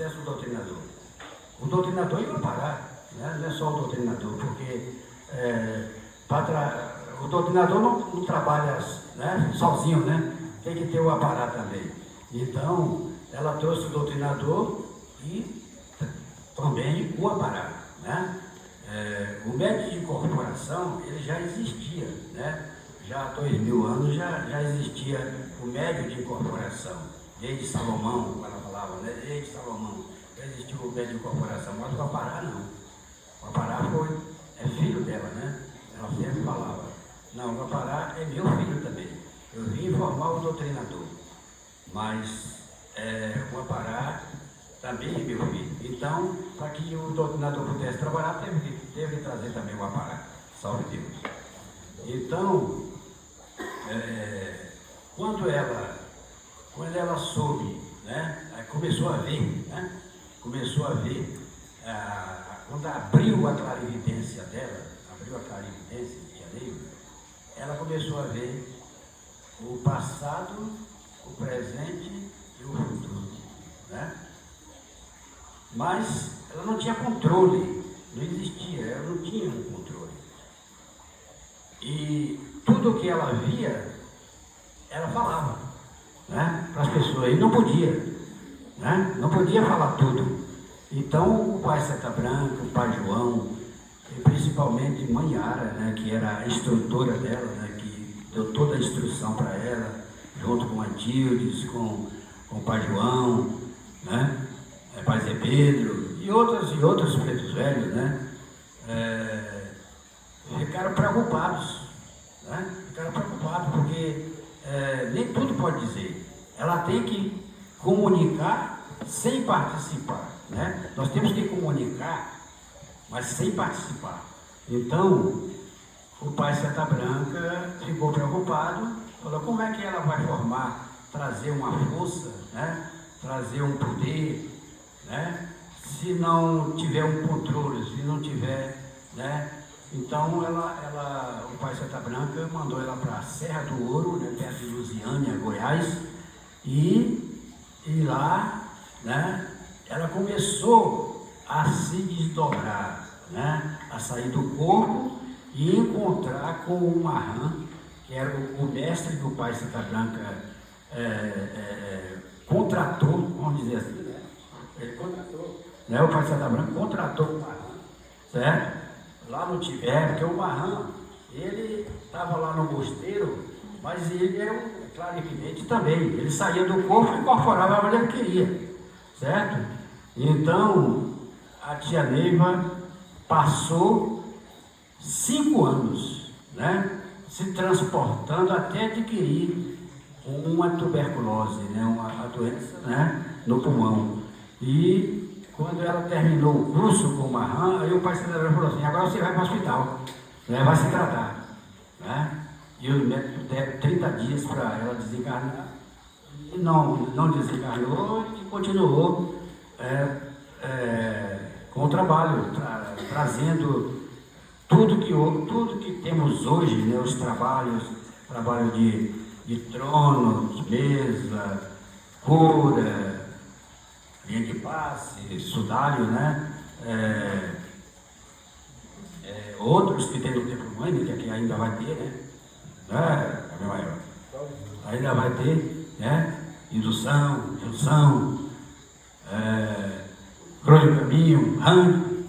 processo do doutrinador. O doutrinador ia parar, né? Não é só o doutrinador, porque o doutrinador não trabalha, né, sozinho, né? Tem que ter o aparato também. Então, ela trouxe o doutrinador e também o aparato, né? O médico de incorporação, ele já existia, né? Já há 2000 anos já existia o médico de incorporação, desde Salomão, como ela falava, né? Desde Salomão já existiu o médico de incorporação, mas o Apará não. O Apará é filho dela, né? Ela sempre falava, não, o Apará é meu filho também. Eu vim informar o doutrinador, mas o Apará também é meu filho. Então, para que o doutrinador pudesse trabalhar, teve que trazer também o Apará. Salve Deus. Então, quando ela soube, né, começou a ver, né, quando abriu a clarividência dela, de Janeiro, ela começou a ver o passado, o presente e o futuro, né? Mas ela não tinha controle, não existia, ela não tinha um controle. E tudo que ela via, ela falava, né, para as pessoas, e não podia, né? Não podia falar tudo. Então o pai Seta Branca, o pai João, e principalmente mãe Yara, né, que era a instrutora dela, né, que deu toda a instrução para ela, junto com a Tildes, com o pai João, né, pai Zé Pedro, e outros pretos velhos, né, ficaram preocupados, né? Ficaram preocupados, porque nem tudo pode dizer. Ela tem que comunicar sem participar, né? Nós temos que comunicar, mas sem participar. Então, o pai Seta Branca ficou preocupado, falou, como é que ela vai trazer uma força, né? Trazer um poder, né? Se não tiver um controle, se não tiver, né? Então, o pai Seta Branca mandou ela para a Serra do Ouro, né, perto de Lusiânia, Goiás, e lá, né, ela começou a se desdobrar, né, a sair do corpo e encontrar com o Marran, que era o mestre que o pai Seta Branca contratou, vamos dizer assim, né? Ele contratou, né, o pai Seta Branca contratou o Marran, certo? Lá no Tibete, porque o Marran, ele estava lá no mosteiro, mas ele era um clarividente também. Ele saía do corpo e incorporava onde ele queria, certo? Então, a tia Neiva passou 5 anos, né, se transportando até adquirir uma tuberculose, né, uma doença, né, no pulmão. E quando ela terminou o curso com o Marran, aí o pai Seta Branca falou assim, agora você vai para o hospital, né, vai se tratar, né? E o médico deu 30 dias para ela desencarnar, e não desencarnou e continuou com o trabalho, trazendo tudo que temos hoje, né, os trabalho de tronos, mesa, cura, linha de passe, sudário, né? Outros que tem no tempo humano, que aqui ainda vai ter, né? Ainda vai ter, né? Indução, junção, cruz do caminho, rango.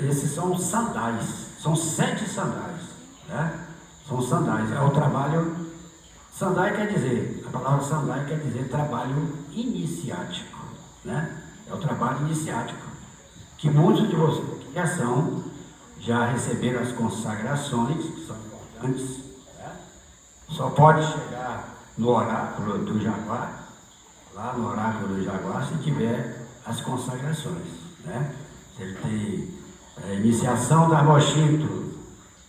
Esses são sandais, são 7 sandais, né? São sandais, é o trabalho. Sandai quer dizer, a palavra sandai quer dizer trabalho iniciático, né? É o trabalho iniciático, que muitos de vocês aqui já receberam as consagrações, que são importantes, né? Só pode chegar no oráculo do Jaguar, lá no oráculo do Jaguar, se tiver as consagrações, né? Se ele tem iniciação da Mochito,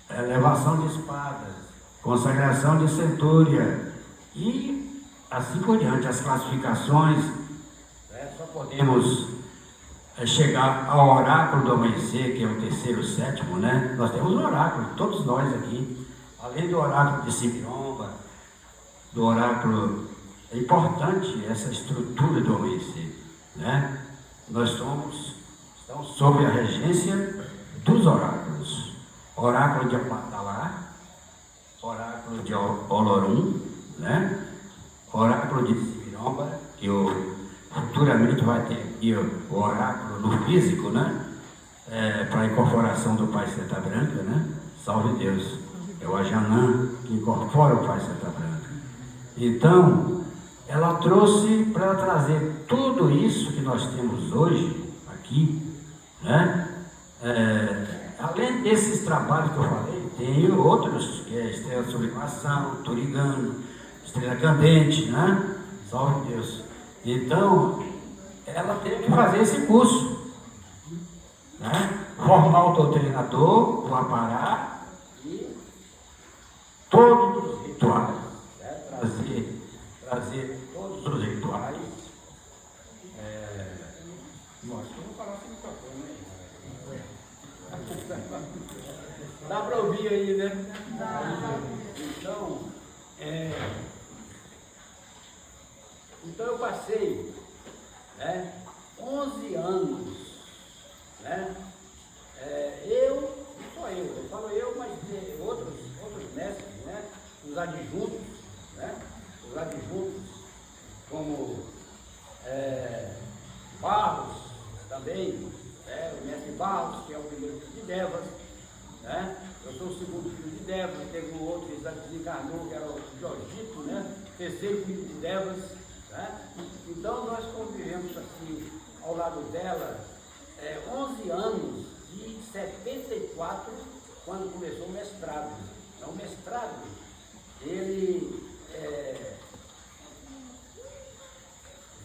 elevação de espadas, consagração de centúria e assim por diante, as classificações, só podemos chegar ao oráculo do amanhecer, que é o 3º, 7º, né? Nós temos um oráculo, todos nós aqui, além do oráculo de Sibiromba, do oráculo, é importante essa estrutura do amanhecer, né? sob a regência dos oráculos. Oráculo de Apatalá, oráculo de Olorum, né? Oráculo de Siromba, que futuramente vai ter aqui o oráculo no físico, né? Para a incorporação do Pai Seta Branca, né? Salve Deus. É o Ajanã que incorpora o Pai Seta Branca. Então, ela trouxe para ela trazer tudo isso que nós temos hoje aqui, né? Além desses trabalhos que eu falei, tem outros, que é Estrela de Sublimação, Turigano, Estrela Candente, né? Salve Deus. Então, ela teve que fazer esse curso, né? Formar o doutrinador, o Apará e todos os rituais, né? Trazer todos os rituais. Nossa, eu vou falar sem microfone, né? Dá para ouvir aí, né? Então eu passei, né, 11 anos, né? Eu falo eu, mas tem outros mestres, né? Os adjuntos, né? Os adjuntos, como Barros também, o mestre Barros, que é o primeiro filho de Devas, né? Eu sou o segundo filho de Devas, teve um outro que desencarnou, que era o Jorgito, né? Terceiro filho de Devas, né? Então nós convivemos assim, ao lado dela, 11 anos, de 74, quando começou o mestrado. Então, o mestrado, ele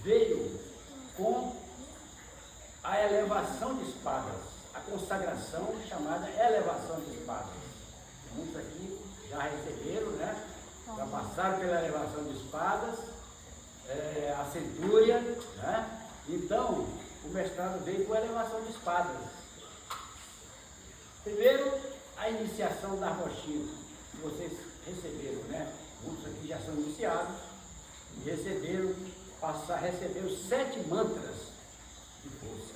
veio com a elevação de espadas, a consagração chamada elevação de espadas. Muitos aqui já receberam, né? Já passaram pela elevação de espadas, a centúria, né? Então, o mestrado veio com a elevação de espadas. Primeiro, a iniciação da Rochinha, que vocês receberam, né? Muitos aqui já são iniciados e receberam 7 mantras de força.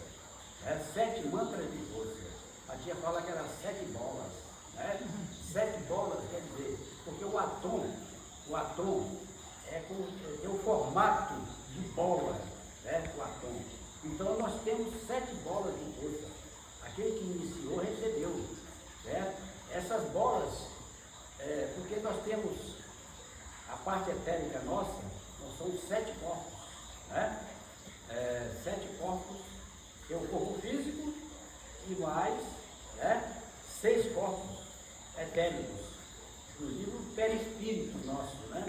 7 mantras de força. A tia fala que eram 7 bolas. Né? 7 bolas quer dizer, porque o atom tem o formato de bola, né? O atom. Então nós temos 7 bolas de força. Aquele que iniciou recebeu. Certo? Essas bolas, porque nós temos a parte etérica nossa, nós somos 7 corpos. Né? 7 corpos, tem o corpo físico e mais, né? 6 corpos etéricos, inclusive o perispírito nosso, né?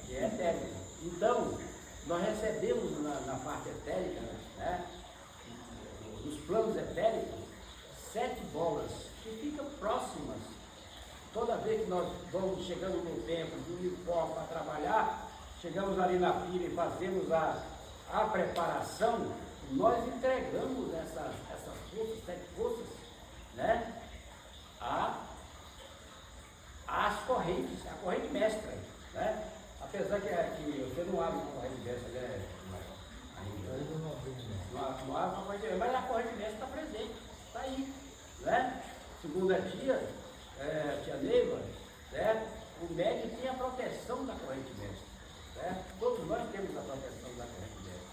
Que é etérico. Então, nós recebemos na parte etérica, né? Nos planos etéricos, 7 bolas que ficam próximas. Toda vez que nós chegamos no templo de uniforme para trabalhar, chegamos ali na fila e fazemos a preparação, nós entregamos essas forças, 7 forças, né? Às correntes, a corrente mestra, né? Apesar que você não abre uma corrente mestra, né? Não abre uma corrente mestra, mas a corrente mestra está presente, está aí, né? Segundo a tia Neiva, certo? O médium tem a proteção da corrente mestra, certo? Todos nós temos a proteção da corrente mestra.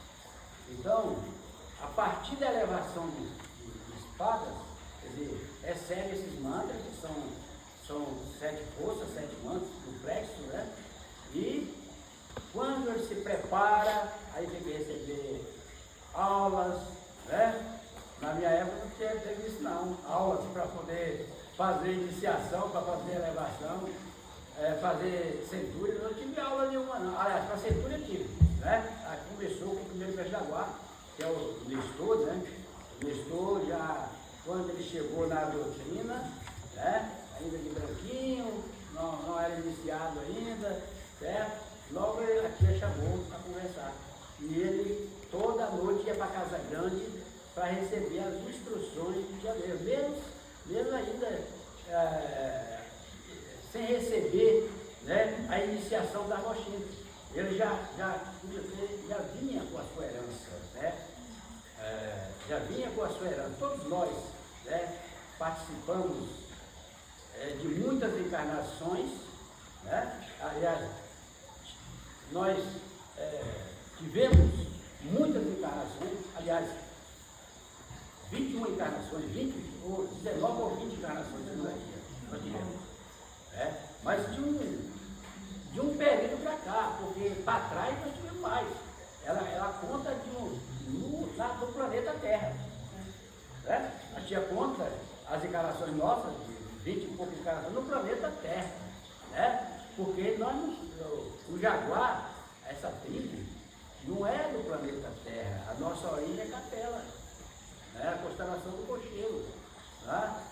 Então, a partir da elevação de espadas, quer dizer, recebe esses mantras, que são 7 forças, 7 mantras do plexo, né? E quando ele se prepara, aí tem que receber aulas, né? Na minha época não teve isso não, aulas para poder fazer iniciação, para fazer elevação, fazer centúria, eu não tive aula nenhuma não. Aliás, para centúria eu tive, né? Aí começou com o primeiro mestre da guarda, que é o Nestor, né? O Nestor já, quando ele chegou na doutrina, né? Ainda de branquinho, não era iniciado ainda, certo? Logo a tia chamou para conversar. E ele toda noite ia para a Casa Grande para receber as instruções de Deus, mesmo ainda sem receber, né, a iniciação da Rochinha. Ele já vinha com a sua herança, né? já vinha com a sua herança. Todos nós, né, participamos de muitas encarnações, né? Aliás, nós tivemos muitas encarnações, aliás, 21 encarnações, 20, ou 19 ou 20 encarnações nós tivemos. Mas de um período para cá, porque para trás nós tivemos mais. Ela conta do planeta Terra. A tia conta as encarnações nossas, de 20 e poucas encarnações, no planeta Terra. Porque o jaguar, essa tribo, não é do planeta Terra. A nossa origem é Capela, a constelação do Cocheiro.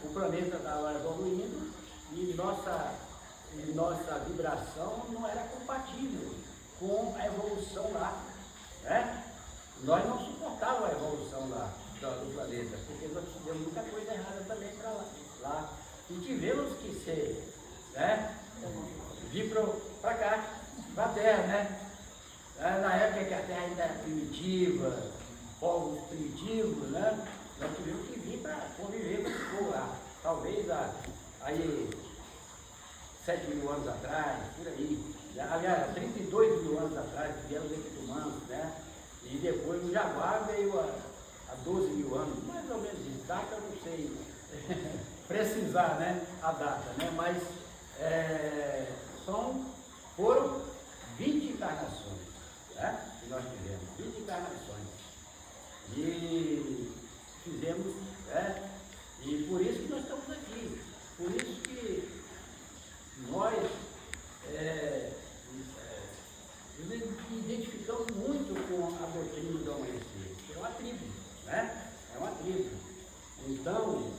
O planeta estava evoluindo e nossa vibração não era compatível com a evolução lá. Nós não suportávamos a evolução lá do planeta, porque nós tivemos muita coisa errada também para lá. E tivemos que vir para cá, para a Terra, na época que a Terra ainda era primitiva, povos primitivos, nós tivemos que vir para conviver com esse povo lá. Talvez aí 7 mil anos atrás, por aí. Aliás, 32 mil anos atrás, vieram os equitumanos, e depois o jaguar veio há 12 mil anos, mais ou menos isso. Data eu não sei precisar, a data, mas foram 20 encarnações, que nós tivemos, 20 encarnações. E fizemos, e por isso que nós estamos aqui, por isso que nós identificamos muito com a doutrina do amanhecer, que é uma tribo, é uma tribo. Então,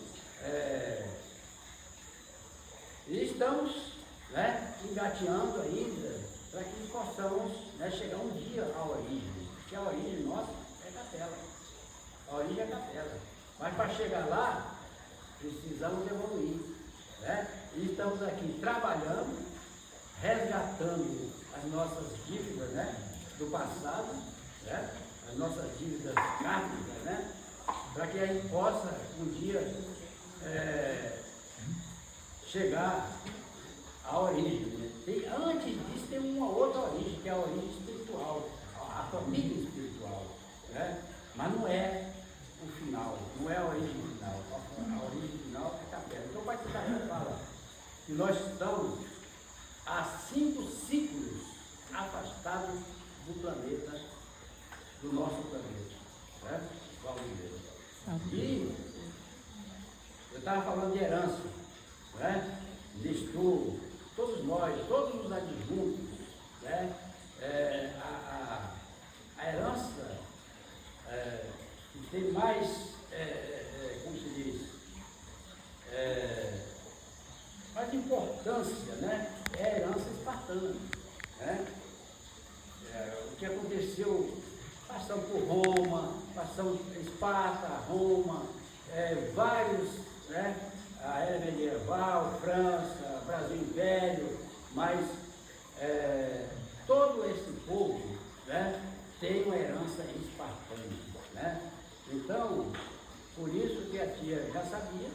estamos engateando ainda para que possamos chegar um dia à origem, porque a origem nossa é Capela, a origem é Capela, mas para chegar lá precisamos evoluir, e estamos aqui trabalhando, resgatando as nossas dívidas, do passado, as nossas dívidas kármicas, para que a gente possa um dia chegar à origem. Antes disso tem uma outra origem, que é a origem espiritual, a família espiritual, mas não é o final, não é a origem final. A origem final é Capela. Então o Pai Citarino fala que nós estamos há 5 ciclos afastados do planeta, do nosso planeta, E eu estava falando de herança, de estudo, todos nós, todos os adjuntos, a herança que tem mais, como se diz, mais importância, é a herança espartana. O que aconteceu, passamos por Roma, passamos por Esparta, Roma, vários, a era medieval, França, Brasil Império, mas todo esse povo tem uma herança espartana. Então, por isso que a tia já sabia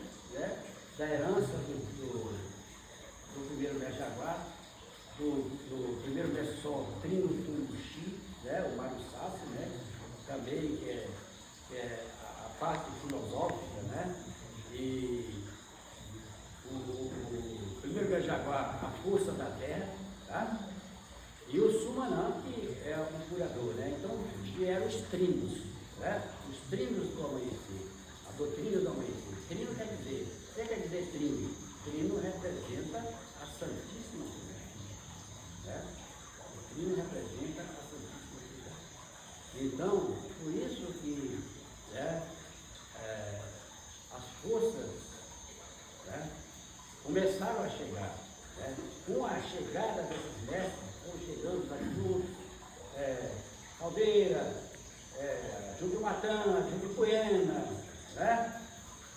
da herança do primeiro mestre Jaguar, do primeiro mestre Sol, Trino Tunduxi, o Mário Sassi, também que é a parte filosófica, e o primeiro mestre Jaguar, a força da terra, e o Sumanã, que é o curador, Então vieram os trinos, os trinos do amanhecer, a doutrina do amanhecer. Trino quer dizer, o que quer dizer trino? Trino representa a Santíssima Trindade. O trino representa a Santíssima Trindade. Então, por isso que as forças começaram a chegar. Com a chegada desses mestres, estão chegando adjuntos, Caldeira, adjunto Matã, adjunto Poena,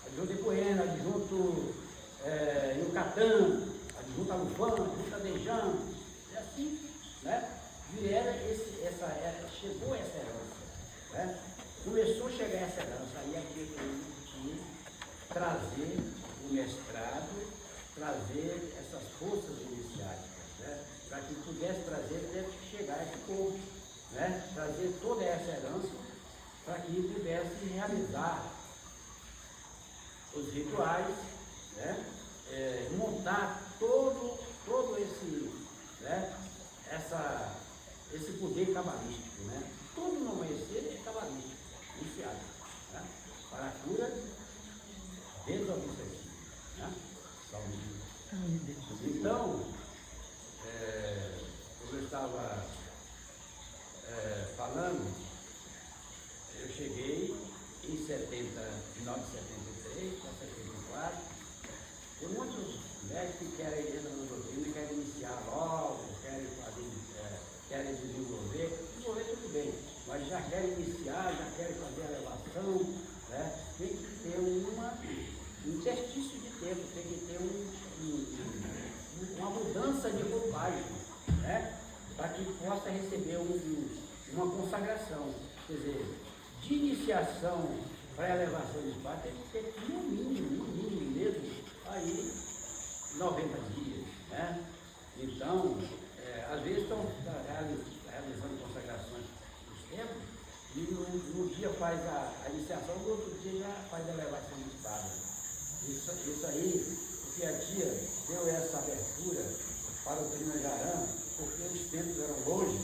adjunto Poena, adjunto Yucatán, adjunto Alufã, adjunto Adejã, e assim, vieram chegou essa herança. começou a chegar essa herança, aí aqui que trazer o mestrado, trazer essas forças iniciáticas, né? Para que pudesse trazer, teve que chegar esse povo, né? Trazer toda essa herança para que pudesse realizar os rituais, né? Montar todo esse, né? Esse poder cabalístico, né? Tudo no amanhecer é cabalístico, iniciado, né? Para a cura desobsessiva, né? Então, como eu estava falando, eu cheguei em final de 73 para 74, tem muitos médicos que querem entrar na doutrina, querem iniciar logo, querem desenvolver tudo bem, mas já querem iniciar, já querem fazer a elevação, né? Tem que ter um exercício de tempo, tem que ter uma mudança de roupagem, né? Para que possa receber uma consagração. Quer dizer, de iniciação para a elevação de espaço tem que ter no mínimo mesmo, aí 90 dias, né? Então, às vezes estão realizando consagrações nos tempos, e no dia faz a iniciação, no outro dia já faz a elevação de espada. Isso aí, porque a tia deu essa abertura para o Trinajarã, porque os tempos eram longe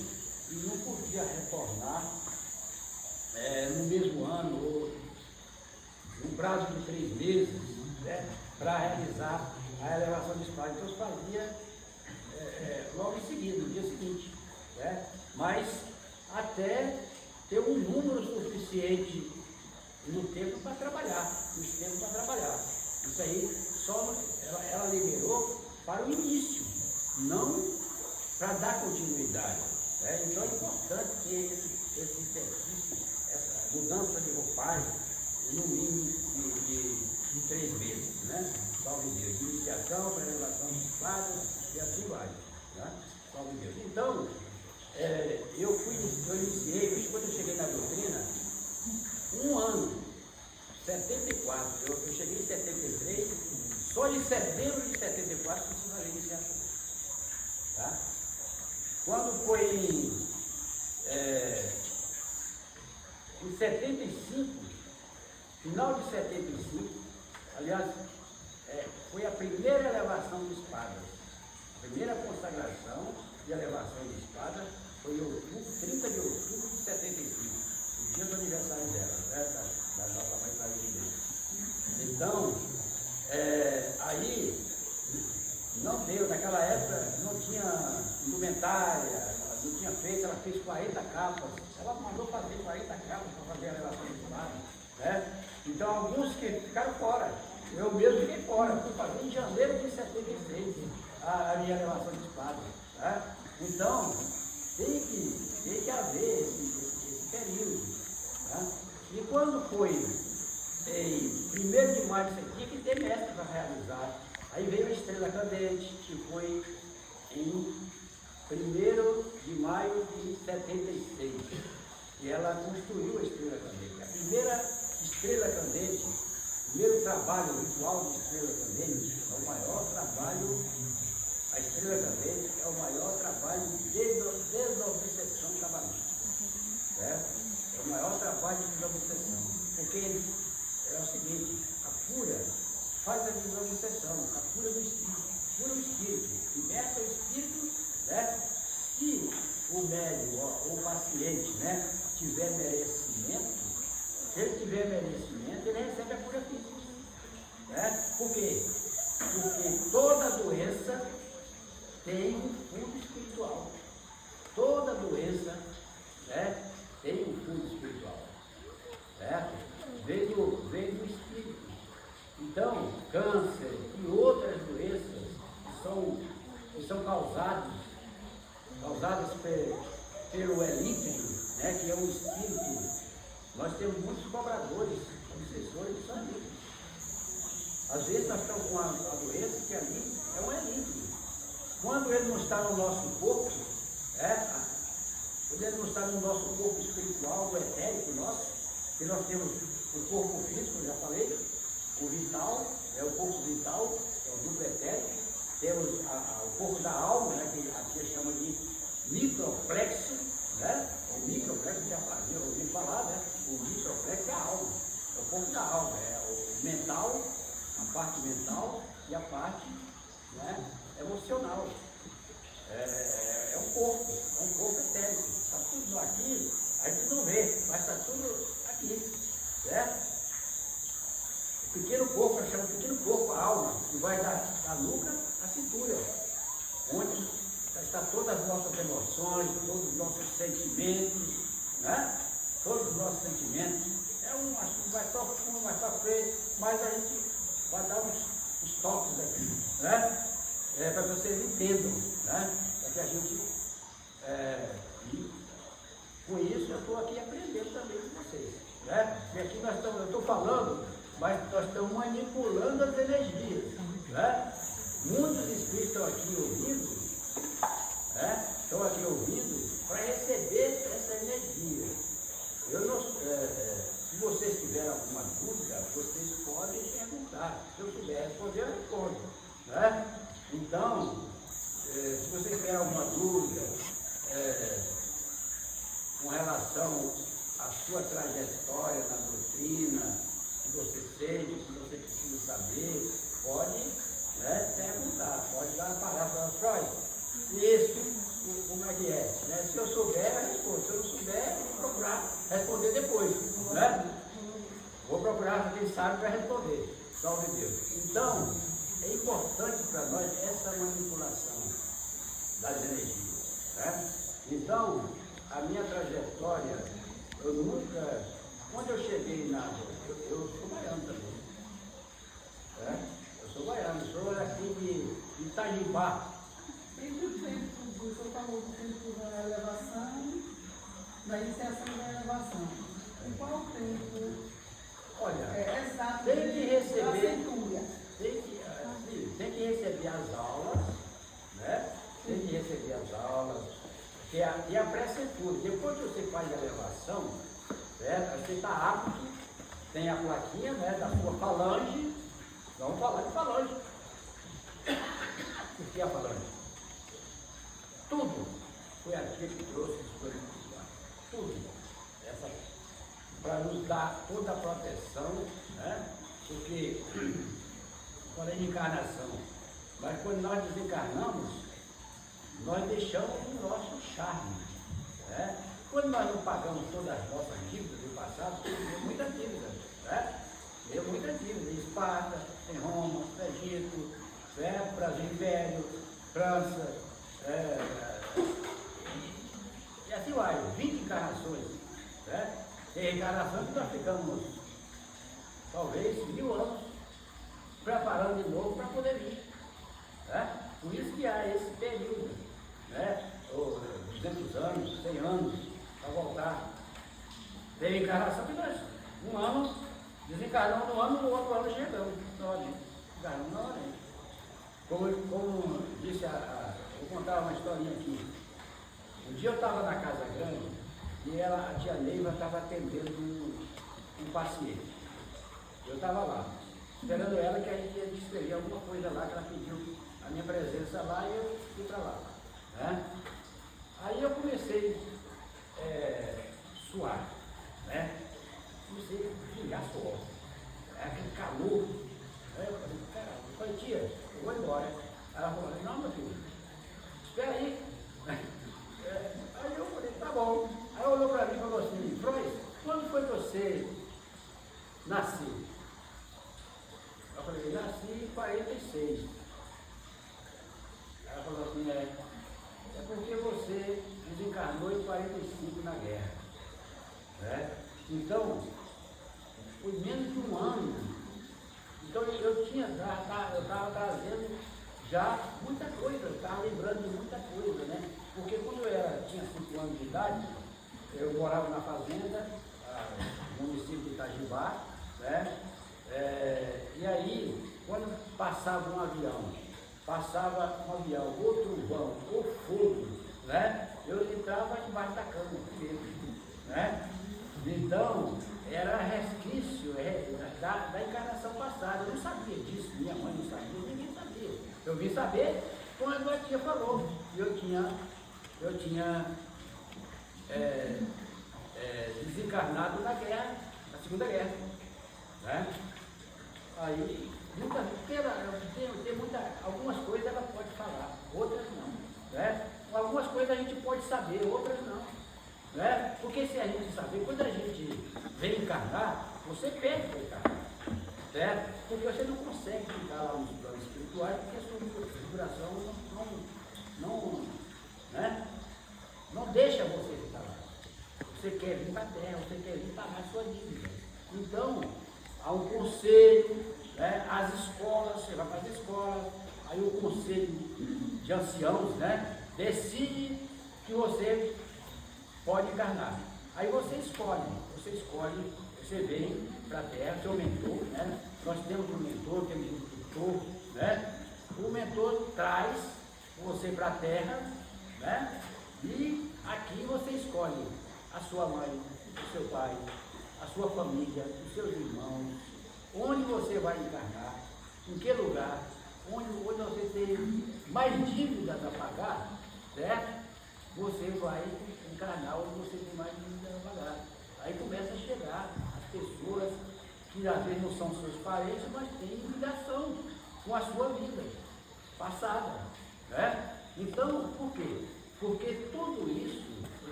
e não podia retornar no mesmo ano, ou no prazo de 3 meses, né, para realizar a elevação de espada. Então fazia logo em seguida, no dia seguinte, né, mas até ter um número suficiente no tempo para trabalhar, Isso aí só ela liberou para o início, não para dar continuidade, né? Então é importante que esse exercício, essa mudança de roupagem, no mínimo de 3 meses, né? Salve Deus, de iniciação para elevação de espada e assim vai, né? Salve Deus. Então, eu iniciei, quando eu cheguei na doutrina, um ano, 74, eu cheguei em 73, só em setembro de 74 que eu fazer iniciação. Tá? Quando foi em 75, final de 75, aliás, foi a primeira elevação de espadas, a primeira consagração de elevação de espada foi em outubro, 30 de outubro de 75, o dia do aniversário dela, né, da nossa mãe Maria. Então, aí não deu, naquela época não tinha indumentária, não tinha feito, ela fez 40 capas, ela mandou fazer 40 capas para fazer a elevação de espada, né? Então alguns que ficaram fora, eu mesmo fiquei fora, fui fazer em janeiro de 76 a minha elevação de espada, né? Então, tem que haver esse período, né? E quando foi em 1º de maio, você tinha que ter mestre para realizar. Aí veio a estrela cadente, que foi em 1º de maio de 76. E ela construiu a estrela cadente. A primeira estrela cadente, o primeiro trabalho ritual de estrela cadente, é o maior trabalho, a estrela cadente é o maior trabalho de desobsessão cabalística. Certo? É o maior trabalho de desobsessão. Porque é o seguinte, a cura faz a desobsessão, a cura do espírito. Cura o espírito, liberta o espírito, né? Se o médium ou o paciente, né, tiver merecimento, se ele tiver merecimento, ele recebe a cura física. Né? Por quê? Porque toda doença tem um fundo espiritual. Toda doença, né, tem um fundo espiritual. Certo? Vem do espírito. Então, câncer e outras doenças que são causadas pelo elíptico, né, que é o espírito. Nós temos muitos cobradores, obsessores que são elípticos. Às vezes nós estamos com a doença que ali é um elíptico. Quando ele não está no nosso corpo, quando ele não está no nosso corpo espiritual, o etérico nosso, que nós temos o corpo físico, eu já falei, o vital, o corpo vital, o duplo etérico, temos o corpo da alma, né, que aqui chama de microplexo, né? O microplexo, já ouvi falar, né? O microplexo é a alma, é o corpo da alma, é o mental, a parte mental e a parte, né, emocional. É um corpo etérico. Está tudo aqui, a gente não vê, mas está tudo aqui, certo? O pequeno corpo, nós chamamos de pequeno corpo, a alma, que vai da nuca à cintura, onde está todas as nossas emoções, todos os nossos sentimentos, né? Todos os nossos sentimentos. É um assunto mais profundo, mais para frente, mas a gente vai dar uns toques aqui, né? Para que vocês entendam, né? Para que a gente, com isso eu estou aqui aprendendo também com vocês, né? E aqui eu estou falando, mas nós estamos manipulando as energias, né? Muitos espíritos estão aqui ouvindo, né? Estão aqui ouvindo para receber essa energia. Eu não, se vocês tiverem alguma dúvida, vocês podem perguntar. Se eu souber responder, eu respondo, né? Então, se vocês tiverem alguma dúvida com relação à sua trajetória na doutrina, que você sente, que você precisa saber, pode, né, perguntar, pode dar uma palavra para nós. Isso, como é que é? Né? Se eu souber, eu respondo. Se eu não souber, eu vou procurar responder depois, né? Vou procurar quem sabe para responder. Salve Deus. Então, é importante para nós essa manipulação das energias, né? Então, a minha trajetória, eu nunca, quando eu cheguei na, eu sou baiano também, né? Eu sou baiano, sou aqui de Itajibá. E do tempo, o senhor falou do tempo da elevação, da iniciação da elevação. Em qual tempo? Olha, Exato, tem que receber, a tem que receber as aulas, né? Tem que receber as aulas, e a pré-centúria. Depois que você faz a elevação, certo? Você está apto, tem a plaquinha, né, da sua falange. Vamos falar de falange. O que é a falange? Tudo foi aqui que trouxe as coisas. Tudo. Para nos dar toda a proteção, né? Porque, falei de encarnação, mas quando nós desencarnamos, nós deixamos o nosso charme, né? Quando nós não pagamos todas as nossas dívidas do passado, deu muita dívida, né? Deu muita dívida em Esparta, em Roma, no Egito, né? Brasil Império, França, e assim vai, 20 encarnações, né? Tem encarnações que nós ficamos talvez 1000 anos preparando de novo para poder vir, né? Por isso que há esse período, né? 200 anos, 100 anos para voltar. Tem encarnação que nós, um ano, desencarnamos no ano, no outro ano chegamos, encarnamos na hora. Como disse, vou contar uma historinha aqui. Um dia eu estava na Casa Grande e a tia Neiva estava atendendo um paciente. Eu estava lá, esperando ela que a gente ia escrever alguma coisa lá, que ela pediu a minha presença lá e eu fui para lá, né? Aí eu comecei a suar, né? Comecei a pingar suor, aquele calor. Aí eu falei, cara, eu falei, tia, eu vou embora. Aí ela falou, não, meu filho, espera aí. Aí eu falei, tá bom. Aí olhou para mim e falou assim, Frois, quando foi que você nasceu? Eu falei, nasci em 46. Ela falou assim, é porque você desencarnou em 45 na guerra, né? Então, foi menos de um ano. Então eu estava trazendo já muita coisa, eu estava lembrando de muita coisa, né? Porque quando eu tinha 5 anos de idade, eu morava na fazenda, no município de Itajibá, né? E aí, quando passava um avião, ou trovão, ou fogo, né? Eu entrava debaixo da cama, mesmo, né? Então, era Eu vim saber quando a tia falou. Eu tinha desencarnado na guerra, na Segunda Guerra. Né? Aí, algumas coisas ela pode falar, outras não. Né? Algumas coisas a gente pode saber, outras não. Né? Porque se a gente saber, quando a gente vem encarnar, você perde para encarnar. Certo? Porque você não consegue ficar lá nos planos espirituais, porque a sua vibração não deixa você ficar lá. Você quer vir para a Terra, você quer vir pagar a sua dívida. Então, há um conselho, né? As escolas, você vai para as escolas, aí o conselho de anciãos, né? Decide que você pode encarnar. Aí você escolhe, você vem para a Terra, seu mentor, né? Nós temos um mentor, temos um tutor, né? O mentor traz você para a Terra, né? E aqui você escolhe a sua mãe, o seu pai, a sua família, os seus irmãos, onde você vai encarnar, em que lugar, onde você tem mais dívidas a pagar, certo? Você vai encarnar onde você tem mais dívidas a pagar. Aí começa a chegar as pessoas que às vezes não são seus parentes, mas têm ligação com a sua vida passada. Né? Então, por quê? Porque tudo isso,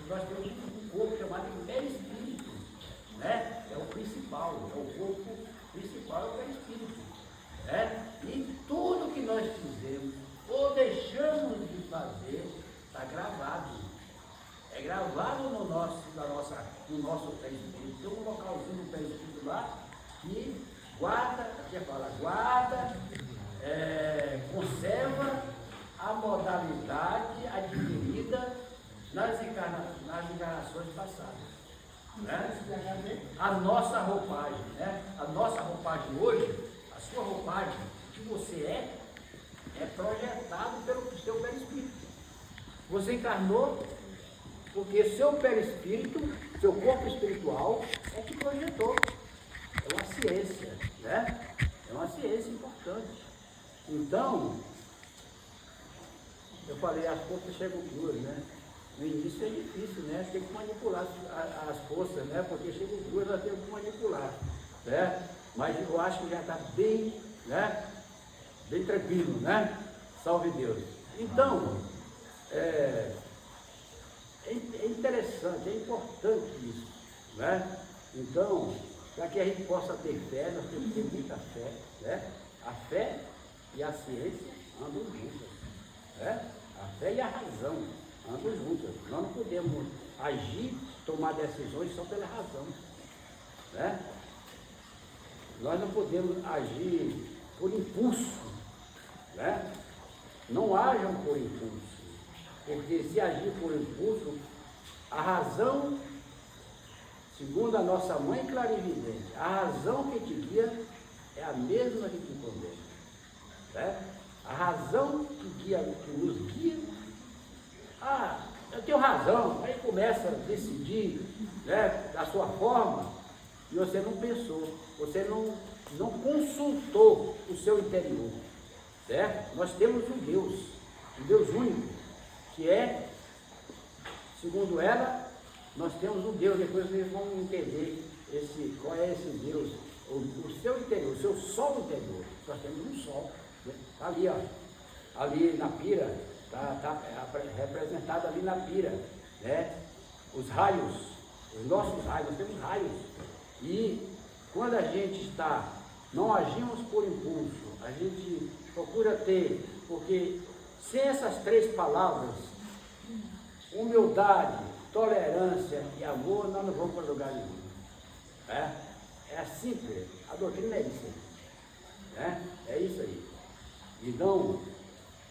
nós temos um corpo chamado de perispírito. Né? É o principal, é o corpo principal, é o perispírito. Né? E tudo que nós fizemos ou deixamos de fazer está gravado. É gravado no nosso perispírito. Tem um localzinho no perispírito lá que conserva a modalidade adquirida nas encarnações passadas. Né? A nossa roupagem, né? A nossa roupagem hoje, a sua roupagem, que você é projetado pelo seu perispírito. Você encarnou porque seu perispírito, seu corpo espiritual, é que projetou. É uma ciência, né? É uma ciência importante. Então, eu falei, as forças chegam duras, né? No início é difícil, né? Tem que manipular as forças, né? Porque chegam duras, nós temos que manipular, certo? Mas eu acho que já está bem, né? Bem tranquilo, né? Salve Deus. Então, é interessante, é importante isso, né? Então, para que a gente possa ter fé, nós temos que ter muita fé, né? A fé e a ciência andam juntas, né? A fé e a razão andam juntas. Nós não podemos agir, tomar decisões só pela razão, né? Nós não podemos agir por impulso, né? Não ajam por impulso, porque se agir por impulso, a razão, segundo a nossa mãe clarividente, a razão que te guia é a mesma que te condena, né? A razão que nos guia, eu tenho razão, aí começa a decidir, né, da sua forma, e você não pensou, você não consultou o seu interior, certo? Nós temos um Deus único, que é, segundo ela, nós temos um Deus, depois vocês vão entender qual é esse Deus, o seu interior, o seu sol interior. Nós temos um sol, né? Ali, ó, ali na pira, está representado ali na pira, né? Os raios, os nossos raios, nós temos raios. E quando a gente não agimos por impulso, a gente procura ter, porque sem essas três palavras, humildade, tolerância e amor, nós não vamos para lugar nenhum. É simples, a doutrina é isso aí. Né? É isso aí. Então,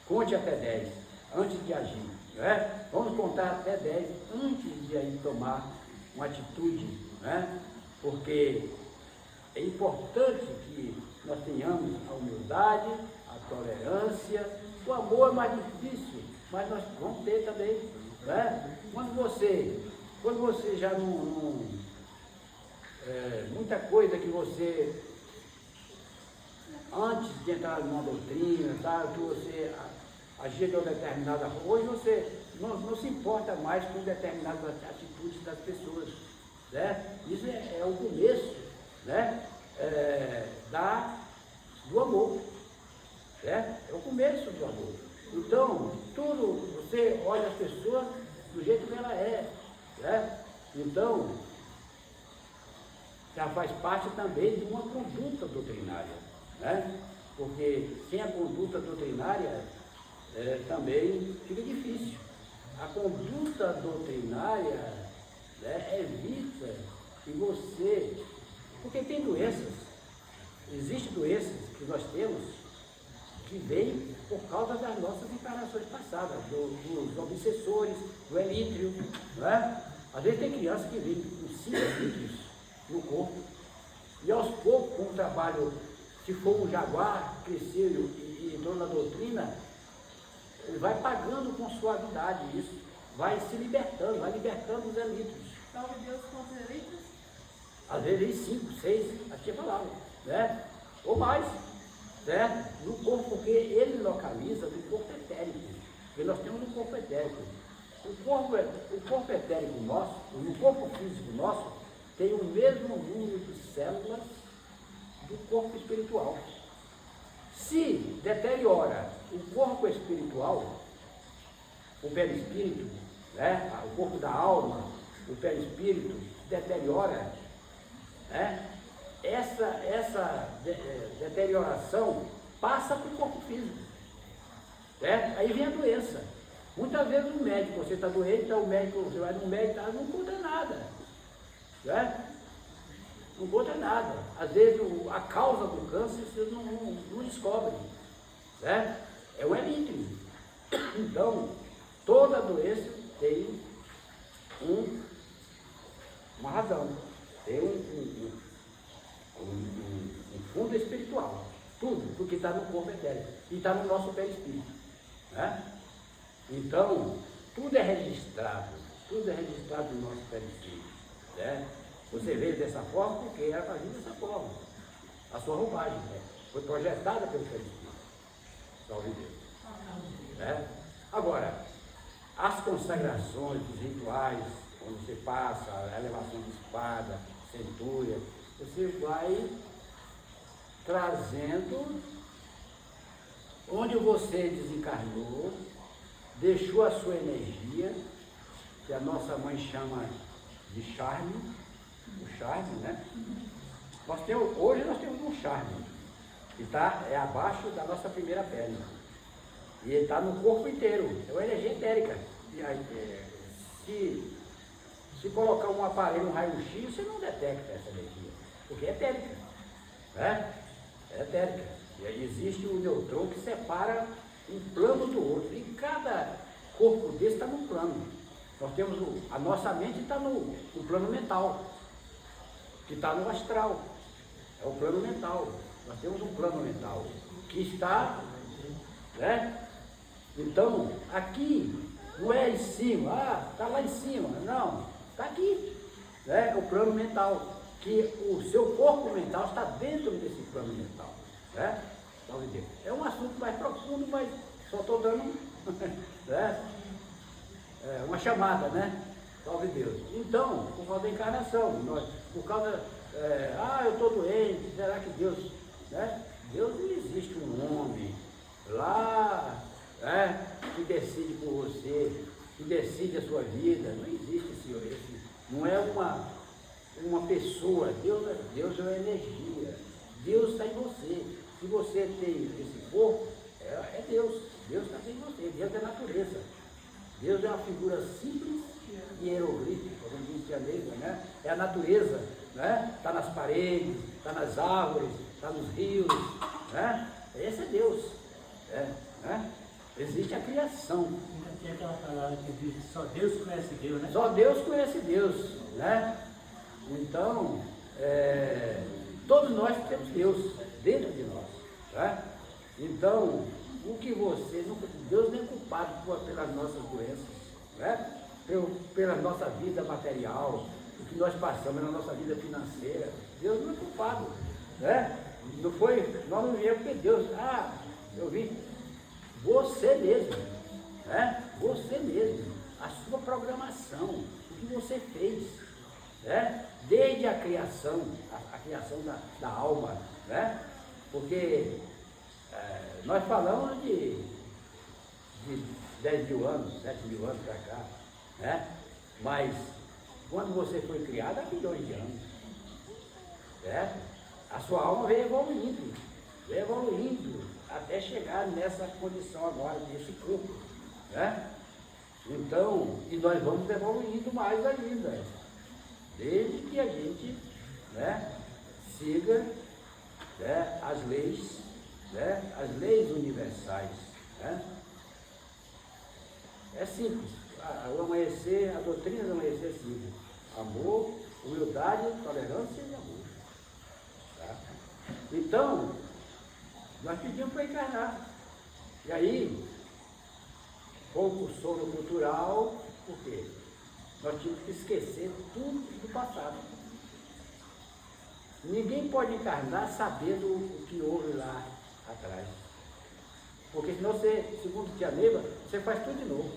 conte até 10 antes de agir. Né? Vamos contar até 10 antes de aí tomar uma atitude. Né? Porque é importante que nós tenhamos a humildade, a tolerância. O amor é mais difícil, mas nós vamos ter também. Né? Quando você já muita coisa que você antes de entrar numa doutrina, tá? Que você agia de uma determinada forma. Hoje você não se importa mais com determinadas atitudes das pessoas, né? Isso é o começo, né? Do amor, né? É o começo do amor. Então, tudo, você olha as pessoas do jeito que ela é, né? Então, já faz parte também de uma conduta doutrinária, né? Porque sem a conduta doutrinária também fica difícil. A conduta doutrinária, né, evita que você... Porque tem doenças, existem doenças que nós temos que vêm por causa das nossas encarnações passadas, dos obsessores, do elítrio, né? Às vezes tem criança que vem com 5 litros no corpo, e aos poucos, com o trabalho, se for um jaguar, cresceu e entrou na doutrina, ele vai pagando com suavidade isso, vai se libertando, vai libertando os elítrios. Salve Deus contra os elítrios? Às vezes 5, 6, aqui é palavra, né? Ou mais, certo? No corpo, porque ele localiza no corpo etérico, porque nós temos um corpo etérico. O corpo etérico nosso, o corpo físico nosso, tem o mesmo número de células do corpo espiritual. Se deteriora o corpo espiritual, o perispírito, né? O corpo da alma, o perispírito, deteriora, né? Essa deterioração passa para o corpo físico, certo? Aí vem a doença. Muitas vezes o médico, você está doente, então o médico, você vai no médico, não encontra nada, certo? Não encontra nada. Às vezes a causa do câncer você não descobre, certo? É o elítrio. Então, toda doença tem uma razão, tem um fundo espiritual, tudo, porque está no corpo etérico e está no nosso perispírito, né? Então, tudo é registrado no nosso perispírito, né? Você veio dessa forma porque era para vir dessa forma, a sua roupagem, né? Foi projetada pelo perispírito, salve Deus, né? Agora, as consagrações, os rituais, quando você passa, a elevação de espada, centúria, você vai trazendo onde você desencarnou, deixou a sua energia, que a nossa mãe chama de charme, o charme, né? Hoje nós temos um charme, que é abaixo da nossa primeira pele, e ele está no corpo inteiro, é uma energia etérica. Se colocar um aparelho, um raio-x, você não detecta essa energia, porque é etérica, né? É etérica. E aí existe um nêutron que separa um plano do outro, e cada corpo desse está num plano. Nós temos a nossa mente está no plano mental, que está no astral, é o plano mental. Nós temos um plano mental que está, né? Então, aqui não é em cima, está lá em cima, não, está aqui, né? É o plano mental, que o seu corpo mental está dentro desse plano mental, né? É um assunto mais profundo, mas só estou dando né? Uma chamada, né? Salve Deus. Então, por causa da encarnação, por causa, eu estou doente, será que Deus, né? Deus não existe um homem lá, que decide por você, que decide a sua vida, não existe, Senhor, não é uma pessoa, Deus é uma energia, Deus está em você. Se você tem esse corpo, é Deus está em você, Deus é natureza. Deus é uma figura simples e hieroglífica, como disse a Neida, né? É a natureza, né? Está nas paredes, está nas árvores, está nos rios, né? Esse é Deus, né? Existe a criação. Tem aquela palavra que diz, só Deus conhece Deus, né? Só Deus conhece Deus, né? Então, todos nós temos Deus dentro de nós, né? Então, o que Deus não é culpado pelas nossas doenças, né? Pela nossa vida material, o que nós passamos na nossa vida financeira. Deus não é culpado, né? nós não viemos porque Deus, eu vi você mesmo, né? Você mesmo, a sua programação, o que você fez, né? Desde a criação, a criação da alma, né? Porque nós falamos de 10 mil anos, 7 mil anos para cá, né? Mas quando você foi criado há milhões de anos, né? A sua alma veio evoluindo até chegar nessa condição agora, desse corpo, né? Então, e nós vamos evoluindo mais ainda, desde que a gente, né, siga, né, as leis, né, as leis universais, né? É simples, o amanhecer, a doutrina do amanhecer é simples: amor, humildade, tolerância e amor. Tá? Então, nós pedimos para encarnar. E aí, com o sono cultural, por quê? Nós tínhamos que esquecer tudo do passado. Ninguém pode encarnar sabendo o que houve lá atrás. Porque senão você, segundo tia Neiva, você faz tudo de novo.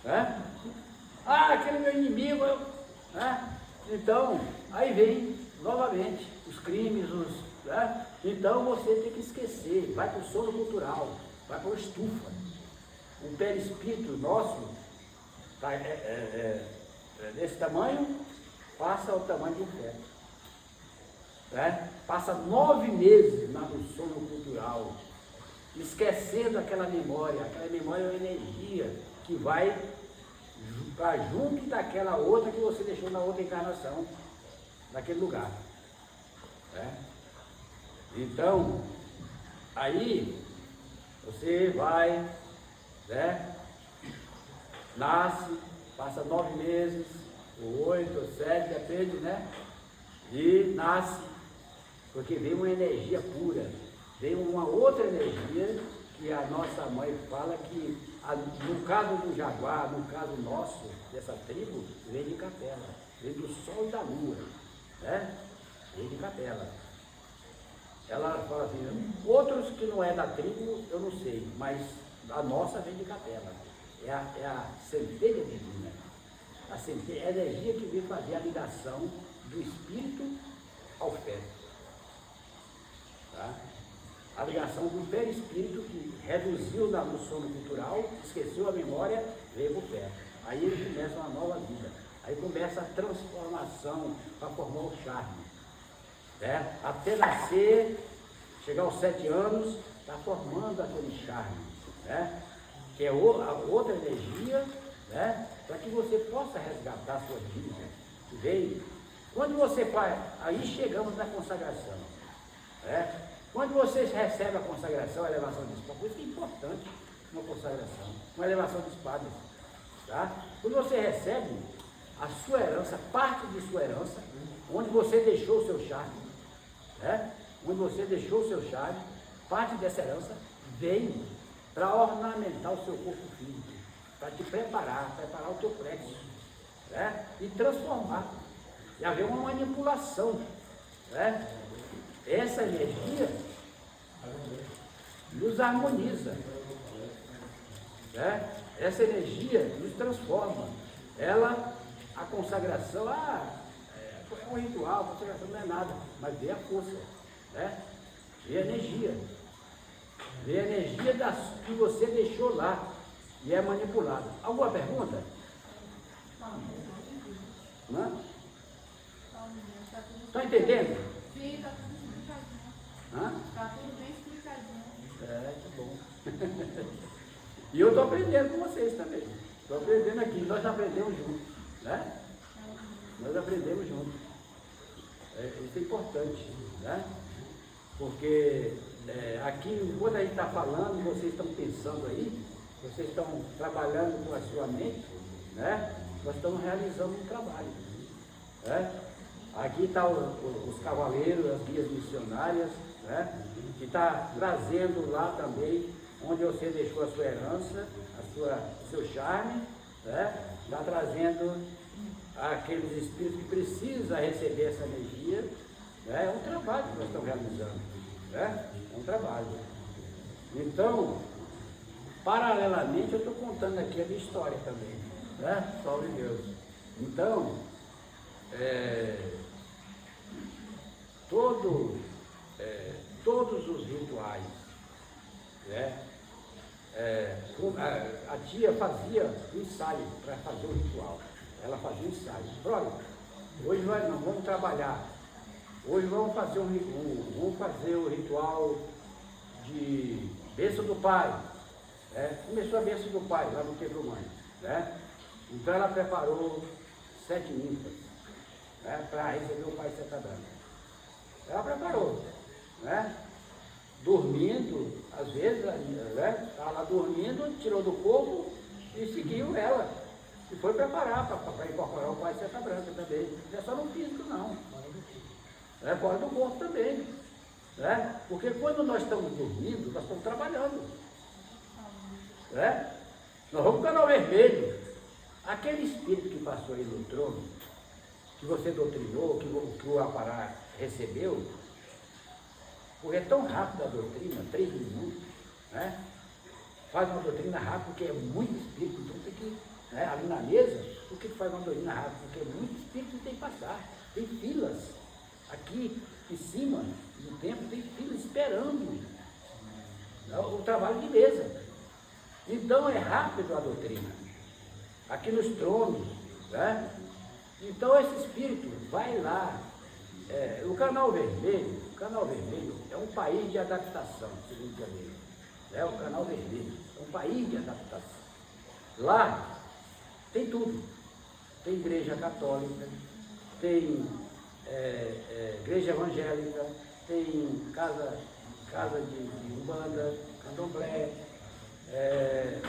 Né? Aquele meu inimigo, né? Então, aí vem novamente os crimes, né? Então você tem que esquecer, vai para o sono cultural, vai para a estufa. O perispírito nosso, tá, desse tamanho, passa ao tamanho de um feto. Né? Passa 9 meses lá no sono cultural, esquecendo aquela memória é uma energia que vai para junto daquela outra que você deixou na outra encarnação, naquele lugar. Né? Então, aí você vai, né? Nasce, passa 9 meses, ou 8, ou 7, depende, né? E nasce, porque vem uma energia pura, vem uma outra energia que a nossa mãe fala que, no caso do jaguar, no caso nosso, dessa tribo, vem de Capela, vem do sol e da lua, né? Vem de Capela. Ela fala assim, outros que não é da tribo, eu não sei, mas a nossa vem de Capela. É a centelha divina. A centelha é a energia que vem fazer a ligação do espírito ao feto. Tá? A ligação do perispírito que reduziu no sono cultural, esqueceu a memória, veio para o feto. Aí ele começa uma nova vida. Aí começa a transformação para formar o charme. Né? Até nascer, chegar aos 7 anos, está formando aquele charme, né? Que é outra energia, né? Para que você possa resgatar a sua vida. Veio. Quando você faz, aí chegamos na consagração. Né? Quando você recebe a consagração, a elevação de espadas, por isso que é importante uma consagração, uma elevação de espadas. Tá? Quando você recebe a sua herança, parte de sua herança, onde você deixou o seu charme, né? Onde você deixou o seu charme, parte dessa herança vem para ornamentar o seu corpo físico, para te preparar o teu plexo, né? E transformar, e haver uma manipulação, né? Essa energia nos harmoniza, né? Essa energia nos transforma. A consagração, é um ritual, a consagração não é nada, mas vê a força, né? Vê a energia. Vê a energia que você deixou lá e é manipulado. Alguma pergunta? Não? Está entendendo? Sim, está tudo explicadinho. Está tudo bem explicadinho. Tá bom. E eu estou aprendendo com vocês também. Estou aprendendo aqui, nós aprendemos juntos, né? Nós aprendemos juntos. Isso é importante, né? Porque aqui, quando a gente está falando, vocês estão pensando aí, vocês estão trabalhando com a sua mente, né? Nós estamos realizando um trabalho, né? Aqui estão os cavaleiros, as guias missionárias, né? Que está trazendo lá também, onde você deixou a sua herança, o seu charme, né? Está trazendo aqueles espíritos que precisam receber essa energia, né? É um trabalho que nós estamos realizando. né? É um trabalho. Então, paralelamente, eu estou contando aqui a minha história também, né? Salve Deus. Então, todos os rituais, né? A tia fazia um ensaio para fazer o ritual. Ela fazia um ensaio. Olha, hoje nós vamos trabalhar. Hoje vamos fazer o ritual de bênção do pai. Começou a bênção do pai lá no Templo Mãe. Né? Então ela preparou 7 ninfas, né, para receber o pai Seta Branca. Ela preparou, né? Dormindo, às vezes, né? Estava lá dormindo, tirou do corpo e seguiu ela. E foi preparar para incorporar o pai Seta Branca também. Não é só no físico, não. Fora do corpo também. Né? Porque quando nós estamos dormindo, nós estamos trabalhando. Né? Nós vamos para o canal vermelho. Aquele espírito que passou aí no trono, que você doutrinou, que o Apará recebeu, porque é tão rápido a doutrina, 3 minutos, né? Faz uma doutrina rápida, porque é muito espírito, então tem que, né, ali na mesa, por que faz uma doutrina rápida? Porque é muito espírito que tem que passar, tem filas, aqui em cima do templo tem filas esperando, né, o trabalho de mesa. Então é rápido a doutrina, aqui nos tronos, né? Então esse espírito vai lá. O Canal Vermelho é um país de adaptação, segundo a lei. O Canal Vermelho é um país de adaptação. Lá tem tudo. Tem igreja católica, tem igreja evangélica, tem casa de umbanda, candomblé,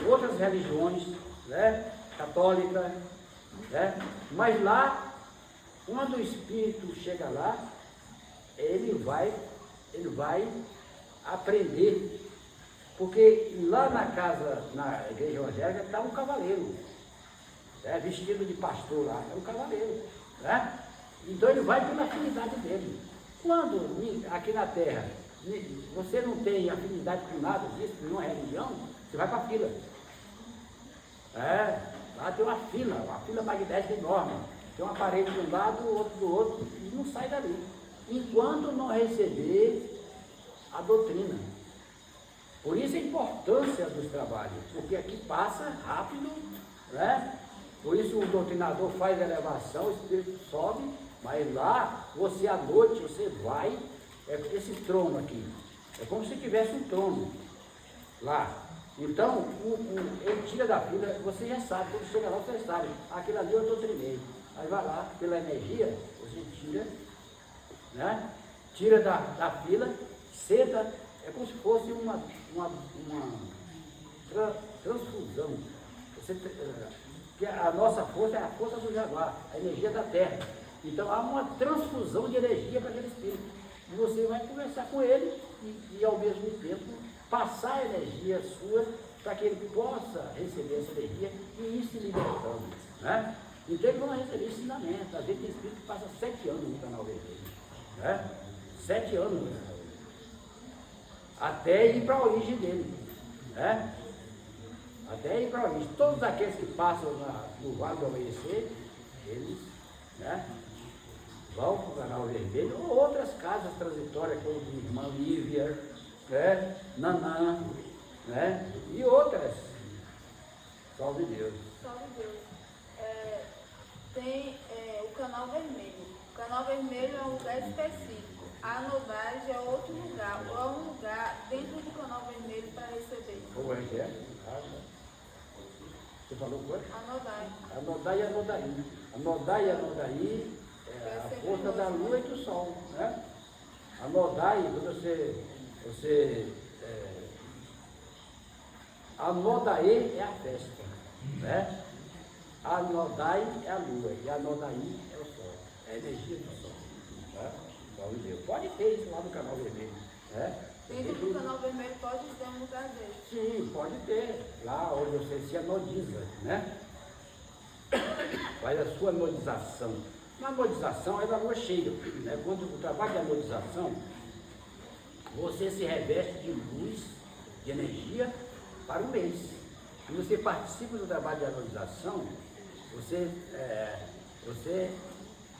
outras religiões, né, católica, né? Mas lá, quando o espírito chega lá, ele vai aprender, porque lá na igreja evangélica está um cavaleiro, vestido de pastor lá, é um cavaleiro, né? Então ele vai pela afinidade dele. Quando aqui na terra você não tem afinidade com nada disso, nenhuma religião, você vai para a fila. Lá tem uma fila magnética enorme. Tem uma parede de um lado, outro do outro, e não sai dali. Enquanto não receber a doutrina. Por isso a importância dos trabalhos, porque aqui passa rápido, né? Por isso o doutrinador faz a elevação, o espírito sobe, mas lá, você à noite, você vai, esse trono aqui, é como se tivesse um trono lá. Então, ele tira da fila, você já sabe, quando chega lá, você sabe, aquilo ali eu doutrinei. Aí vai lá, pela energia, você tira, né? Tira da fila, senta, é como se fosse uma transfusão. Porque a nossa força é a força do jaguar, a energia da terra. Então há uma transfusão de energia para aquele espírito. E você vai conversar com ele e ao mesmo tempo passar a energia sua para que ele possa receber essa energia e ir se libertando, né? Então eles vão receber ensinamento. Às vezes tem espírito que passa 7 anos no Canal Vermelho, né? 7 anos no Canal Vermelho, até ir para a origem dele, né? Até ir para a origem. Todos aqueles que passam no Vale do Amanhecer, eles, né, vão para o Canal Vermelho, ou outras casas transitórias, como a irmã Lívia, né, Nanã, né, e outras. Salve Deus. Salve Deus. Tem o Canal Vermelho. O Canal Vermelho é um lugar específico. A anodagem é outro lugar, ou é um lugar dentro do Canal Vermelho para receber. Como é que é? Você falou coisa? Anodagem. Anodai e Anodaí. Anodai e Anodaí é a força da lua e do sol, né? Anodai, quando você Anodaí é a festa, né? Anodai é a lua e Anodaí é o sol, é a energia do sol, né? Pode ter isso lá no Canal Vermelho, né? Dentro do Canal Vermelho pode ter um lugar desse. Sim, pode ter. Lá onde você se anodiza, né? Faz a sua anodização. Na anodização é da lua cheia, né? Quando o trabalho de anodização, você se reveste de luz, de energia para o mês. Se você participa do trabalho de harmonização, você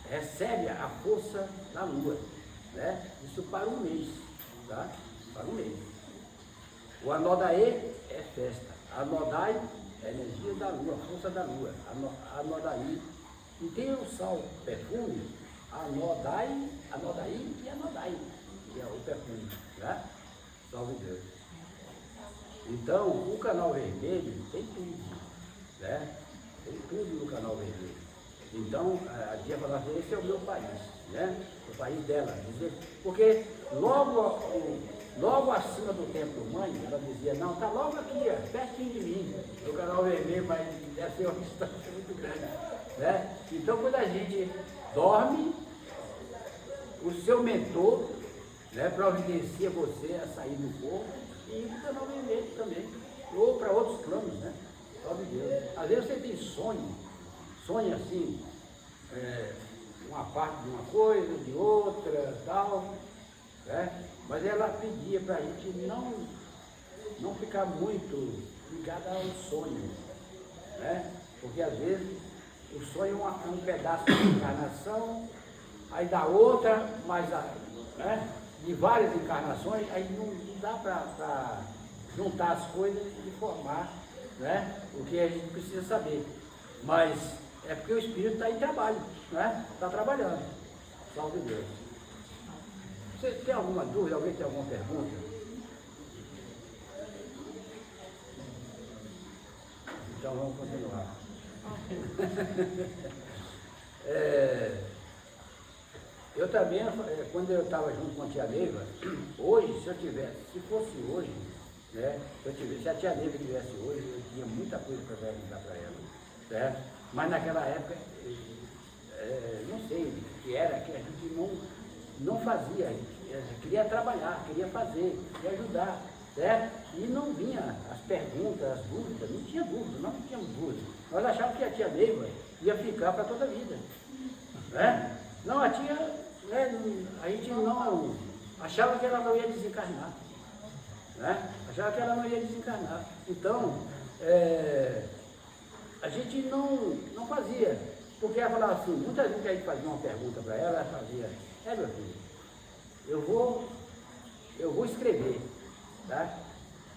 recebe a força da lua, né? Isso para um mês, tá? Para um mês. O Anodaí é festa. Anodai é energia da lua, a força da lua. Anodaí. E tem o sal perfume, Anodai e Anodai, que é o perfume, né? Salve Deus. Então, o canal vermelho tem tudo, né? Tem tudo no canal vermelho. Então, a Dia falava assim, esse é o meu país, né? O país dela. Porque logo acima do templo mãe, ela dizia, não, está logo aqui, ó, pertinho de mim. O canal vermelho, mas deve ser uma distância muito grande, né? Então, quando a gente dorme, o seu mentor, né, providencia você a sair do corpo e ir para o canal vermelho também, ou para outros planos, né? Salve Deus. Às vezes você tem sonha assim, uma parte de uma coisa, de outra, tal, né? Mas ela pedia para a gente não ficar muito ligado ao sonho, né? Porque às vezes o sonho é um pedaço de encarnação, aí da outra, né? De várias encarnações, aí não dá para juntar as coisas e formar, né? O que a gente precisa saber. Mas é porque o espírito está em trabalho, né? Está trabalhando. Salve Deus. Você tem alguma dúvida? Alguém tem alguma pergunta? Então vamos continuar. Eu também, quando eu estava junto com a tia Neiva, hoje, se fosse hoje, né, se a tia Neiva tivesse hoje, eu tinha muita coisa para perguntar para ela, certo? Mas naquela época, não sei o que era, que a gente não fazia, a gente queria trabalhar, queria fazer, queria ajudar, certo? E não vinha as perguntas, as dúvidas, não tinha dúvida, não tínhamos dúvida. Nós achávamos que a tia Neiva ia ficar para toda a vida, né? Não, a tia, né, a gente não achava que ela não ia desencarnar, né? Achava que ela não ia desencarnar. Então, a gente não fazia, porque ela falava assim, muitas vezes que a gente fazia uma pergunta para ela, ela fazia, meu filho, eu vou escrever, tá?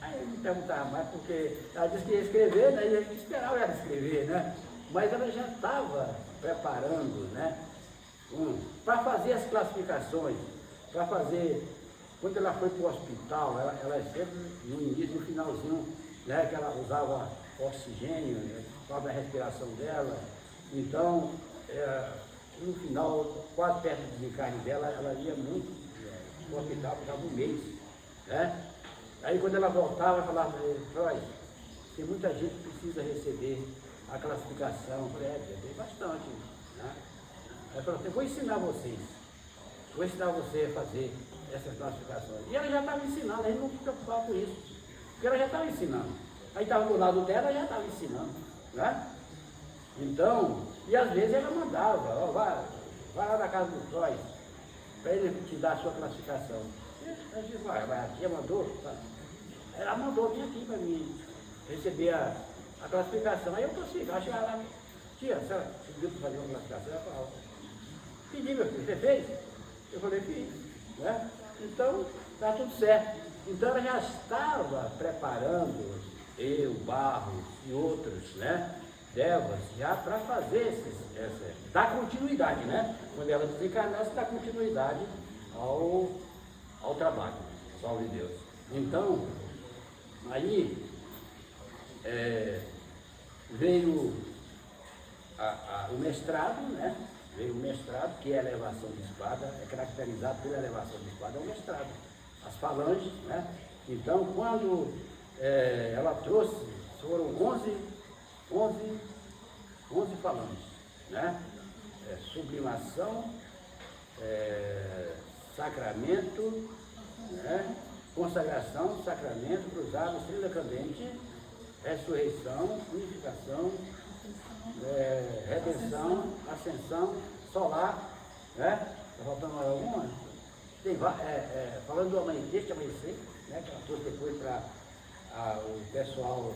Aí eu me perguntava mais, porque ela disse que ia escrever, né? E a gente esperava ela escrever, né? Mas ela já estava preparando, né? Para fazer as classificações, para fazer, quando ela foi para o hospital, ela sempre, no início, no finalzinho, né, que ela usava oxigênio, né, para a respiração dela, então, no final, quase perto do desencarne dela, ela ia muito para o hospital, ficava um mês, né? Aí quando ela voltava, eu falava para ele, olha, tem muita gente que precisa receber a classificação, eu falei, tem bastante, né? Ela falou assim, vou ensinar você a fazer essas classificações. E ela já estava ensinando, a gente não se preocupava com isso, porque ela já estava ensinando. Aí estava do lado dela, ela já estava ensinando, né? Então, e às vezes ela mandava, vai lá na casa do Freud, para ele te dar a sua classificação. A gente vai, a tia mandou, tá? Ela mandou vir aqui para mim receber a classificação. Aí eu classificava, eu chegava lá, tia, a senhora pediu para fazer uma classificação? Ela falava, pedi, meu filho, você fez? Eu falei, fiz, né? Então, está tudo certo. Então ela já estava preparando, eu, Barros e outros, né? Devas, já para fazer dar continuidade, né? Quando ela desencarnasse, dar continuidade ao trabalho. Salve Deus. Então, aí veio o mestrado, né? Veio o mestrado, que é a elevação de espada, é caracterizado pela elevação de espada, é o mestrado. As falanges, né? Então, quando ela trouxe, foram 11 falanges, né? Sublimação, sacramento, né? Consagração, sacramento, cruzado, estrela candente, ressurreição, unificação, redenção, ascensão, solar, né? Está faltando mais alguma? Tem falando do amanhecer, deste amanhecer, né, que ela trouxe depois para o pessoal,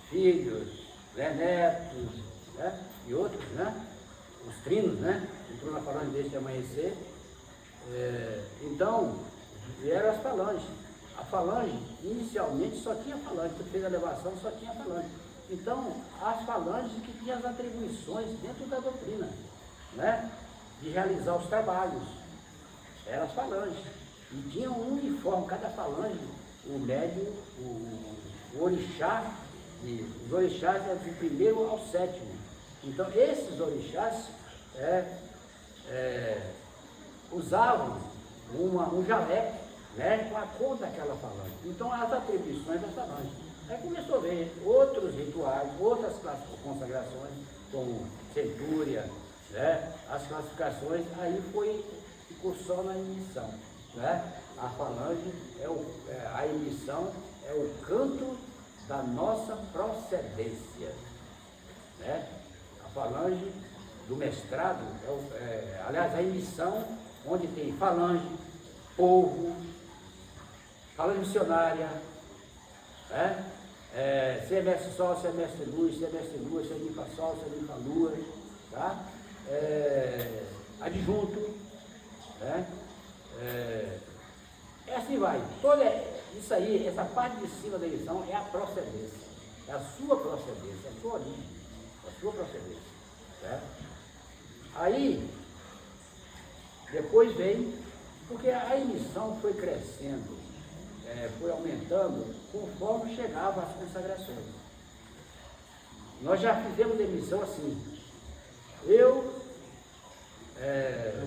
filhos, né, netos, né, e outros, né, os trinos, né, entrou na falange deste amanhecer. Então, vieram as falanges. A falange, inicialmente, só tinha falange, quando fez a elevação, só tinha falange. Então, as falanges que tinham as atribuições dentro da doutrina, né, de realizar os trabalhos, eram as falanges. E tinha um uniforme, cada falange, o médium, o orixá, os orixás eram do primeiro ao sétimo. Então, esses orixás usavam um jaleco, né, com a cor daquela falange. Então, as atribuições da falange. Aí começou a ver outros rituais, outras consagrações, como centúria, né, as classificações, aí ficou só na emissão. Né? A falange, a emissão é o canto da nossa procedência. Né? A falange do mestrado, aliás, a emissão, onde tem falange, povo, falange missionária, né? Semestre sol, semestre luz, semifa sol, semifa lua, tá? Adjunto, né? Assim vai. Toda isso aí, essa parte de cima da emissão é a procedência, é a sua procedência, é a sua origem, é a sua procedência. Certo? Aí, depois vem, porque a emissão foi crescendo, foi aumentando conforme chegava as consagrações. Nós já fizemos emissão assim.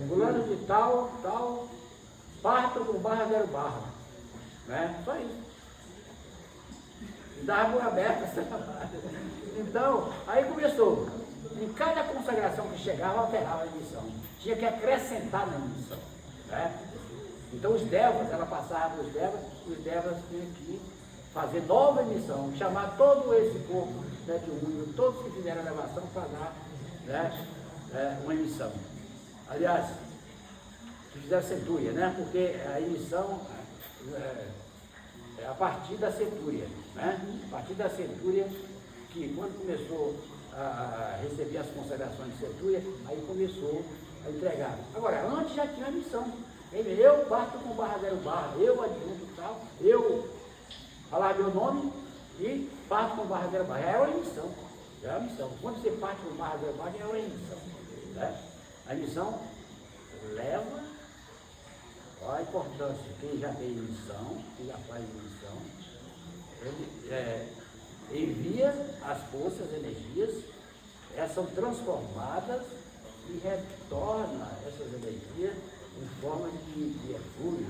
Fulano de tal, parto com barra 0 barra. Né? Só isso. E dava por aberta. Então, aí começou. Em cada consagração que chegava, alterava a emissão. Tinha que acrescentar na emissão. Né? Então os devas, ela passava para os devas tinham que fazer nova emissão, chamar todo esse povo, né, de mundo, todos que fizeram a elevação para dar, né, uma emissão. Aliás, que fizeram centúria, né? Porque a emissão é a partir da centúria, né? A partir da centúria, que quando começou a receber as consagrações de centúria, aí começou a entregar. Agora, antes já tinha a missão. Eu parto com barra 0 barra, eu adjunto tal, eu falava meu nome e parto com barra 0 barra. É uma emissão. É uma missão. Quando você parte com barra 0 barra, é uma emissão. Né? A emissão leva a importância. Quem já tem emissão, quem já faz emissão, ele envia as forças, energias, elas são transformadas e retorna essas energias em forma de mercúrio,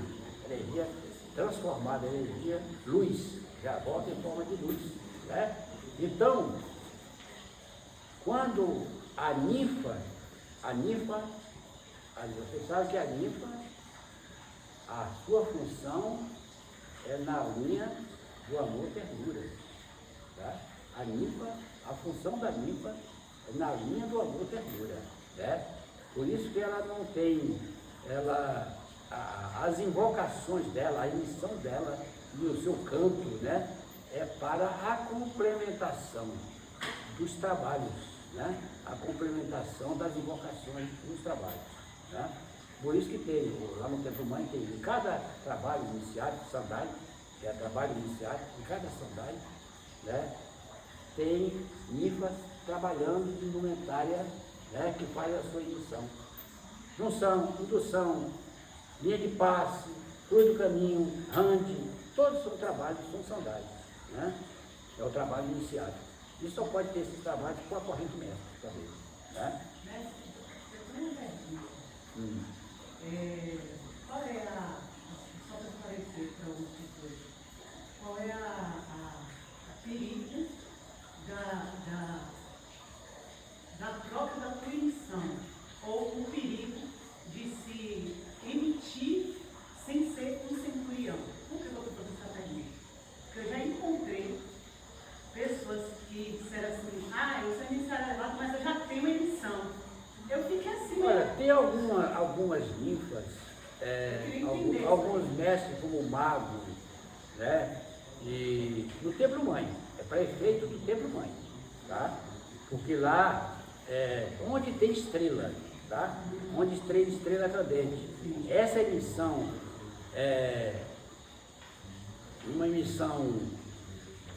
energia transformada, energia luz, já volta em forma de luz. Né? Então, quando a ninfa, você sabe que a ninfa, a sua função é na linha do amor e ternura. Tá? A função da ninfa é na linha do amor e ternura. Né? Por isso que ela não tem, as invocações dela, a emissão dela e o seu canto, né, é para a complementação dos trabalhos, né? A complementação das invocações dos trabalhos. Né? Por isso que tem, lá no Templo Mãe, tem em cada trabalho iniciático, sandai, que é trabalho iniciático, em cada sandai, né, tem ninfas trabalhando de indumentária, né, que faz a sua emissão. Junção, indução, linha de passe, cruz do caminho, rande, todos os seus trabalhos são sandais. Né? É o trabalho iniciado. E só pode ter esses trabalhos com a corrente mestre também. Né? Mestre, eu tenho uma pergunta. Qual é só para esclarecer para algumas pessoas, qual é a perigo da troca da tua emissão, ou o perigo de se emitir sem ser um centurião? Por que eu estou fazendo essa pergunta? Porque eu já encontrei pessoas que disseram assim, eu sou emissário elevado, mas eu já tenho emissão. Eu fiquei assim. Olha, tem algumas anifas, alguns mestres como o mago, né? E no templo mãe, é para efeito do templo mãe, tá? Porque lá, onde tem estrela, tá? Onde tem estrela cadente, essa emissão é uma emissão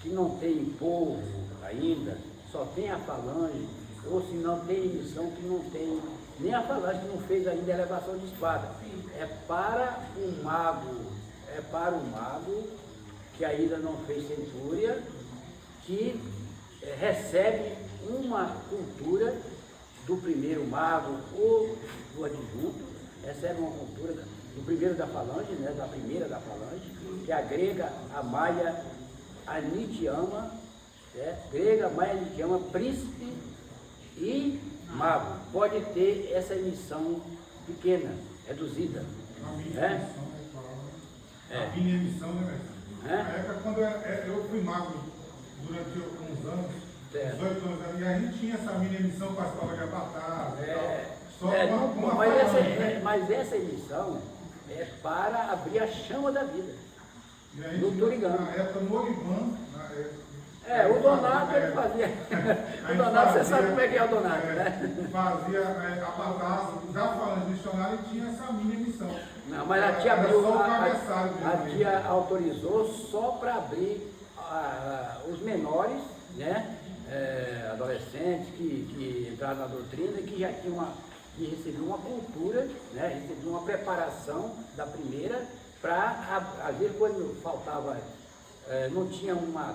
que não tem povo ainda, só tem a falange, ou se não tem emissão que não tem, nem a falange que não fez ainda a elevação de espada. É para o mago que ainda não fez centúria, que recebe uma cultura do primeiro mago ou do adjunto, recebe uma cultura do primeiro da falange, né, da primeira da falange, que é a grega, a maia, a Nityama, grega, maia, Nityama, príncipe e mago. Pode ter essa emissão pequena, reduzida. A minha emissão, né, mestre? Na época, quando eu fui mago durante uns anos, 18 anos, e a gente tinha essa mini emissão com as provas de avatar e tal. Só uma mas essa emissão é para abrir a chama da vida. E a gente, no Turigã. Na época, no Orivan, o Donato ele fazia. O Donato, você sabe como é que é o Donato, né? Fazia avatar, já falando dicionário, e tinha essa mini emissão. Não, mas a tia abriu, só o cabeçalho a tia autorizou só para abrir os menores, né? Adolescentes que entraram na doutrina e que já tinham que recebiam uma cultura, né? Recebiam uma preparação da primeira para, às vezes, quando faltava, não tinha uma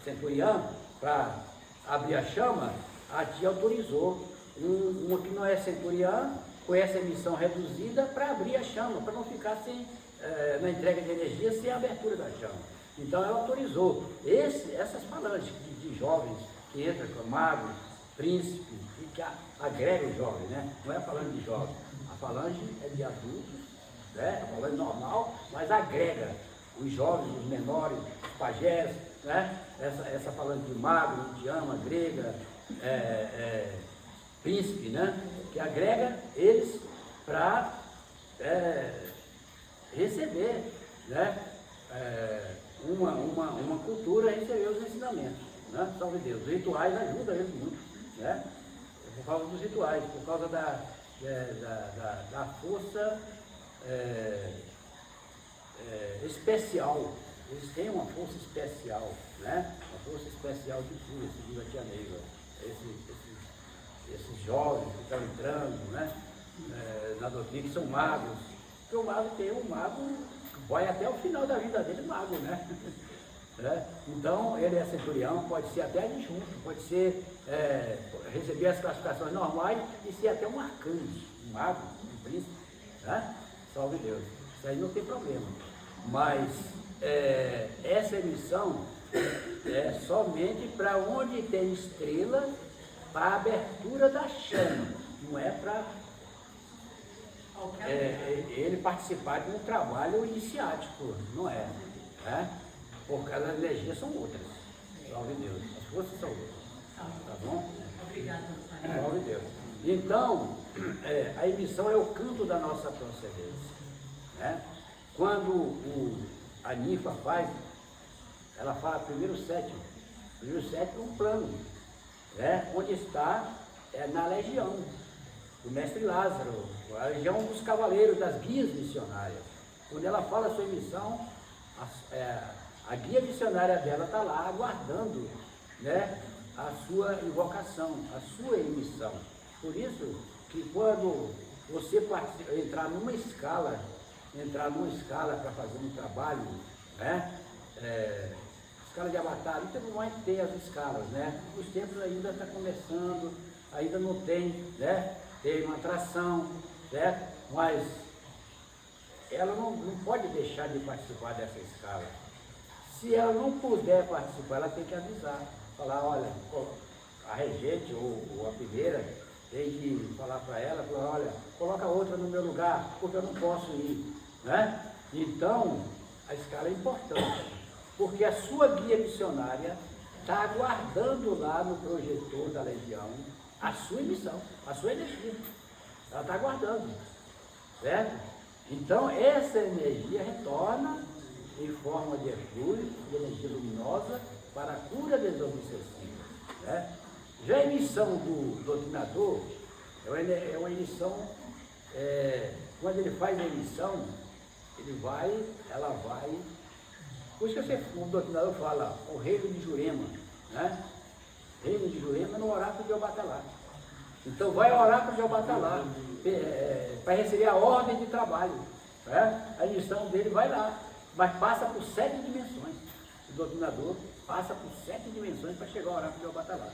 centurião para abrir a chama, a tia autorizou uma que não é centurião, com essa emissão reduzida, para abrir a chama, para não ficar sem, na entrega de energia, sem a abertura da chama. Então ela autorizou essas falanges de jovens que entram com magos, príncipes, e que agregam os jovens, né? Não é a falange de jovens, a falange é de adultos, né? A falange normal, mas agrega os jovens, os menores, os pajés, né? Essa falange de mago, de ama, grega, príncipe, né? Que agrega eles para receber, né? Uma cultura, receber os ensinamentos, né? Salve Deus. Os rituais ajudam eles muito, né? Por causa dos rituais, por causa da força especial. Eles têm uma força especial, né? Uma força especial de cura, segundo a tia Neiva. Esses jovens que estão entrando, né? Na doutrina, que são magos. Porque o mago tem um mago, vai até o final da vida dele mago, né? Então, ele é centurião, pode ser até adjunto, pode ser, receber as classificações normais e ser até um arcanjo, um mago, um príncipe, né? Salve Deus. Isso aí não tem problema. Mas essa emissão é somente para onde tem estrela, para a abertura da chama, não é para ele participar de um trabalho iniciático, não é, né? Porque as energias são outras, salve Deus, as forças são outras, tá bom? Obrigada, salve Deus. Então, a emissão é o canto da nossa procedência, né? Quando a ninfa faz, ela fala primeiro sétimo é um plano, né? Onde está na legião do mestre Lázaro, a legião dos cavaleiros, das guias missionárias. Quando ela fala a sua emissão, a guia missionária dela está lá aguardando, né, a sua invocação, a sua emissão. Por isso que quando você entrar numa escala para fazer um trabalho, né, escala de avatar, então não vai ter as escalas, né? Os templos ainda estão começando, ainda não tem, né? Tem uma atração, certo? Mas ela não pode deixar de participar dessa escala. Se ela não puder participar, ela tem que avisar, falar, olha, a regente ou a primeira tem que falar para ela, falar, olha, coloca outra no meu lugar, porque eu não posso ir, né? Então, a escala é importante, porque a sua guia missionária está aguardando lá no projetor da legião a sua emissão, a sua energia. Ela está aguardando. certo? Então, essa energia retorna em forma de eflúvio, de energia luminosa, para a cura das obsessivas. Né? Já a emissão do doutrinador é uma emissão, quando ele faz a emissão, ela vai, por isso que o doutrinador fala, o reino de Jurema, né? Reino de Jurema no oráculo de Obatalá. Então vai ao oráculo de Obatalá, para receber a ordem de trabalho. Né? A emissão dele vai lá, mas passa por 7 dimensões. O doutrinador passa por 7 dimensões para chegar ao oráculo de Obatalá.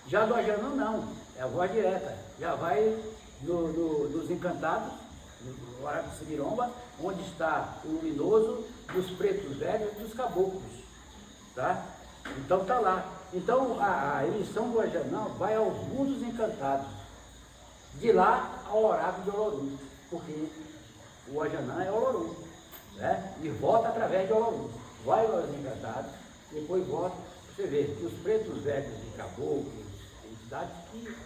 Já do Ajanã não, é a voz direta, já vai nos encantados, no oráculo de Sibiromba, onde está o luminoso, dos pretos velhos e dos caboclos. Tá? Então está lá. Então a emissão do Ajanã vai aos mundos encantados, de lá ao oráculo de Olorum, porque o Ajanã é Olorum, né? E volta através de Olorum. Vai aos encantados, depois volta. Você vê que os pretos velhos e caboclos, entidades que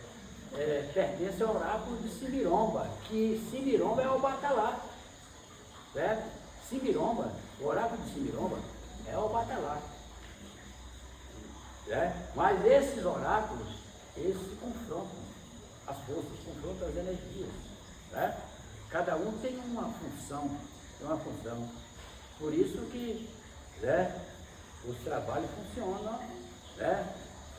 pertencem ao oráculo de Sibiromba, que Sibiromba é o Batalá, certo? Sibiromba, o oráculo de Sibiromba é o Batalá. Mas esses oráculos, eles se confrontam, as forças confrontam as energias. Né? Cada um tem uma função, Por isso que os trabalhos funcionam. Né?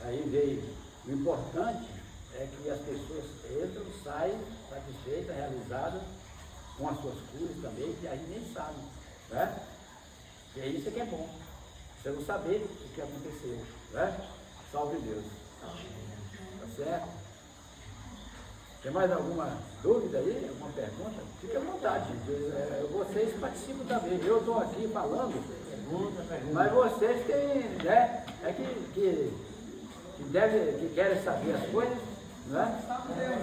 Aí veio, o importante é que as pessoas entram, saem satisfeitas, realizadas, com as suas curas também, que a gente nem sabe. Né? E é isso que é bom. Você não saber o que aconteceu. Né? Salve Deus. Tá certo? Tem mais alguma dúvida aí? Alguma pergunta? Fique à vontade. Vocês participam também. Eu estou aqui falando, mas vocês têm, né? Que querem saber as coisas, né? Salve Deus.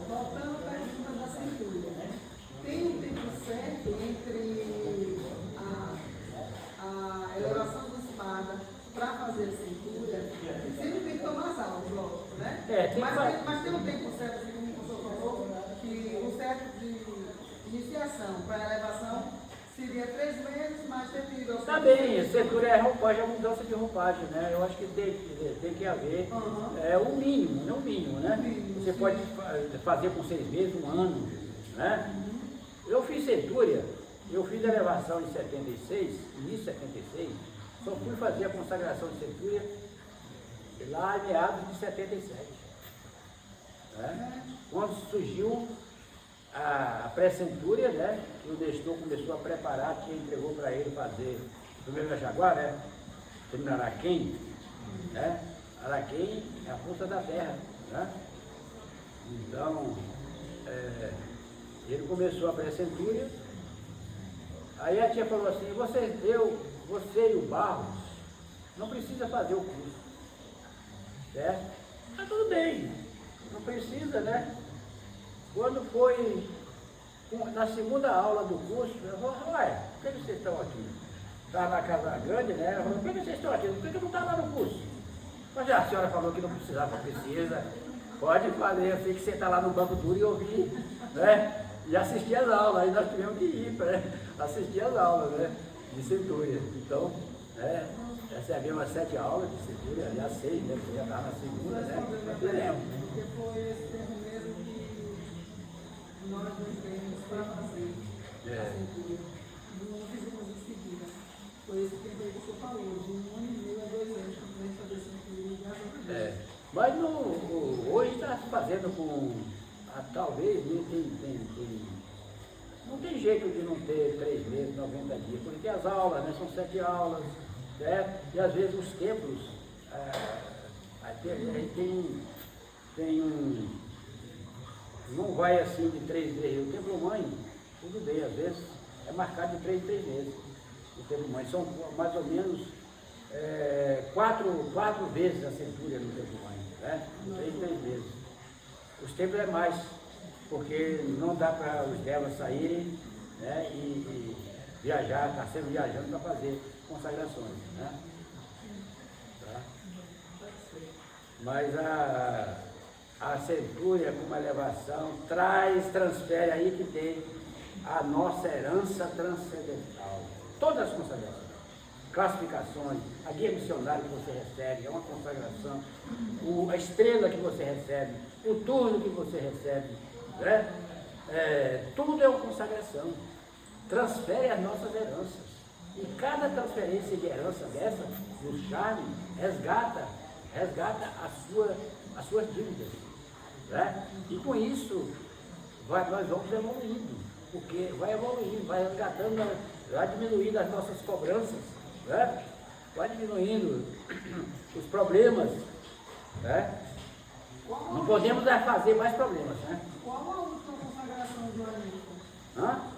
Voltando à pergunta da cintura. Tem um tempo certo entre a elevação da espada para fazer a cintura? Sempre tem que tomar as aulas, lógico, né? Mas tem um tempo certo, assim como o professor falou, que o certo de iniciação para a elevação seria 3 meses, mas tem que ir ao Tá bem, a cintura é roupagem, é mudança de roupagem, né? Eu acho que tem que haver o mínimo, não o mínimo, né? Você pode fazer com 6 meses, 1 ano, né? Eu fiz centúria, eu fiz a elevação em 76, início de 76, só fui fazer a consagração de centúria lá em meados de 77. Né? Quando surgiu a pré-centúria, né? O Nestor começou a preparar, que entregou para ele fazer, primeiro na Jaguar, né? Primeiro na Araquém, né? Araquém é a força da terra, né? Então, ele começou a pré-centúria, aí a tia falou assim, você e o Barros, não precisa fazer o curso, certo? Mas tudo bem, não precisa, né? Quando foi na segunda aula do curso, eu falei, ué, por que vocês estão aqui? Estava na Casa Grande, né? Eu falei, por que vocês estão aqui? Por que eu não estava lá no curso? Mas a senhora falou que não precisava, precisa. Pode fazer, eu sei que você está lá no banco duro e ouvir, né? E assistir as aulas, aí nós tivemos que ir para assistir as aulas, né? De centúria. Então, essa é a mesma 7 aulas de centúria, aliás 6, né? Porque já estava na segunda, né? Nós teremos. Porque foi esse tempo mesmo que nós não temos para fazer a cintura. Não fizemos em seguida. Foi esse tempo aí que você falou, de 1 ano e meio a 2 anos, que nós fazer cintura e graças a Deus. Mas hoje está se fazendo com, talvez, não tem jeito de não ter 3 meses, 90 dias, porque as aulas, né, são 7 aulas, certo? E às vezes os templos, tem um, não vai assim de 3 meses, o templo mãe, tudo bem, às vezes é marcado de 3 em 3 meses, o templo mãe, são mais ou menos 4 vezes a centúria no templo mãe, né? 3 em 3 meses. Os templos é mais, porque não dá para os devas saírem, né, e viajar, está sempre viajando para fazer consagrações, né? Tá? Mas a centúria como elevação transfere aí que tem a nossa herança transcendental. Todas as consagrações, classificações, a guia missionária que você recebe, é uma consagração, a estrela que você recebe, o turno que você recebe, né? Tudo é uma consagração. Transfere as nossas heranças. E cada transferência de herança dessa, no charme, resgata as suas dívidas. Né? E com isso, nós vamos evoluindo, porque vai evoluindo, vai resgatando, vai diminuindo as nossas cobranças, né? Vai diminuindo os problemas. Né? Não podemos fazer mais problemas. Né? Qual a última consagração do Anitta?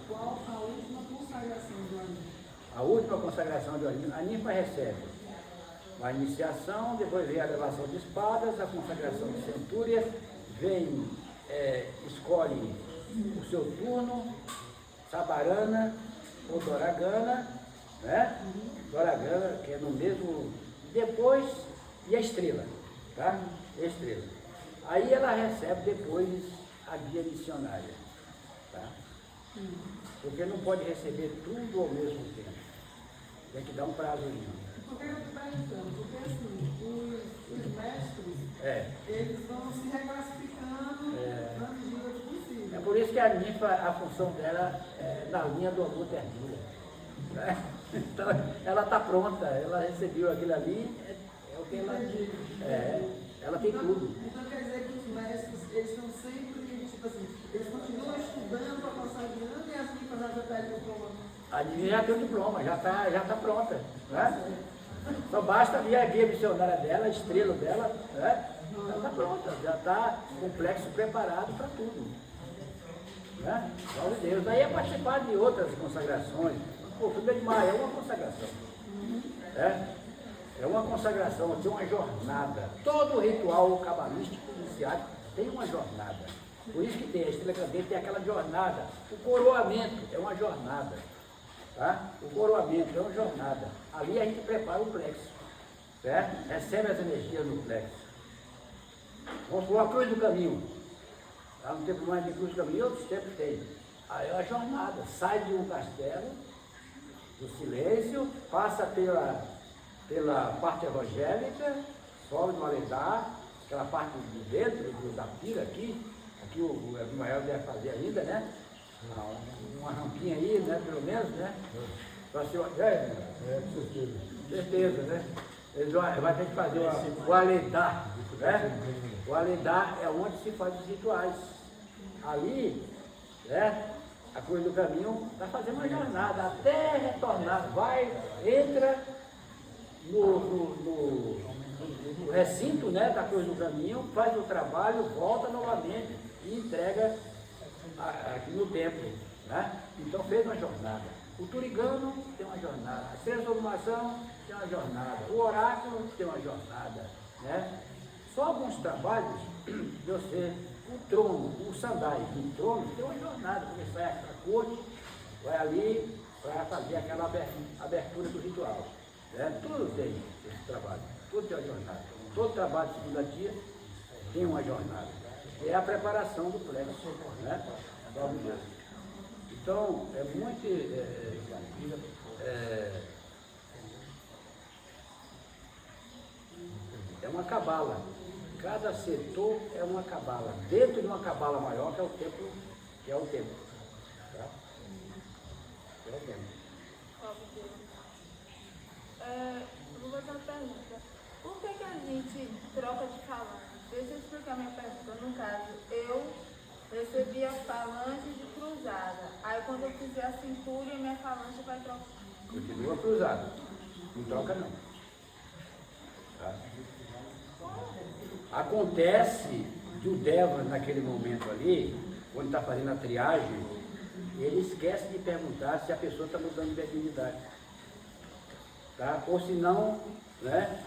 Qual a última consagração do Anitta? A última consagração de Anitta, a ninfa recebe a iniciação, depois vem a elevação de espadas, a consagração de centúrias, vem, escolhe o seu turno, Sabarana ou Doragana, né? Doragana, que é no mesmo, depois, e a estrela, tá? A estrela. Aí ela recebe depois a guia missionária, tá? Porque não pode receber tudo ao mesmo tempo. Tem que dar um prazozinho. Por que eu estou perguntando? Porque assim, os mestres, eles vão se reclassificando na medida do possível. É por isso que a ninfa, a função dela é na linha do amor ternura. Né? Então, ela está pronta, ela recebeu aquilo ali, é o que ela... ela tem tudo. Então quer dizer que os mestres, eles estão sempre, tipo assim, eles continuam estudando para passar adiante e as ninfas já pegam o diploma. A ninfa já tem o diploma, já tá pronta. Né? Só basta ver a guia missionária dela, a estrela dela, né? Ela está pronta, já está complexo preparado para tudo. Né? Glória a Deus. Daí é participar de outras consagrações. O 1º de maio é uma consagração. É uma consagração, tem uma jornada. Todo ritual cabalístico iniciático tem uma jornada. Por isso que tem a estrela cadente, tem aquela jornada. O coroamento é uma jornada. Tá? O coroamento é uma jornada. Ali a gente prepara o plexo. Certo? Recebe as energias no plexo. Vamos por a cruz do caminho. Lá no tempo mais de cruz do caminho, outros tempos tem. Aí é uma jornada. Sai de um castelo, do silêncio, passa pela parte evangélica, sobe no Aledar, aquela parte de dentro da pira aqui o Abimael deve fazer ainda, né? Uma rampinha aí, né? Pelo menos, né? Para ser certeza, né? Ele vai ter que fazer o Aledar, né? O Aledar é onde se faz os rituais. Ali, né? A Cruz do Caminho está fazendo uma jornada até retornar, entra no recinto, né, da Cruz do Caminho, faz o trabalho, volta novamente e entrega aqui no templo. Né? Então fez uma jornada. O Turigano tem uma jornada, a transformação tem uma jornada, o oráculo tem uma jornada. Né? Só alguns trabalhos de você. O trono, o Sandai, o trono tem uma jornada, porque sai a corte, vai ali para fazer aquela abertura do ritual. Né? Tudo tem esse trabalho, tudo tem uma jornada. Todo trabalho de segunda dia tem uma jornada. É a preparação do plexo. Né? Então, é muito. É uma cabala. Cada setor é uma cabala. Dentro de uma cabala maior, que é o templo. Tá? É o templo. Vou fazer uma pergunta. Por que a gente troca de falange? Deixa eu explicar minha pergunta. No caso, eu recebi a falange de cruzada. Aí quando eu fizer a cintura, minha falange vai trocar. Continua cruzada. Não troca não. Tá? Acontece que o Deva, naquele momento ali, quando está fazendo a triagem, ele esquece de perguntar se a pessoa está mudando de mediunidade. Tá? Ou se não, né?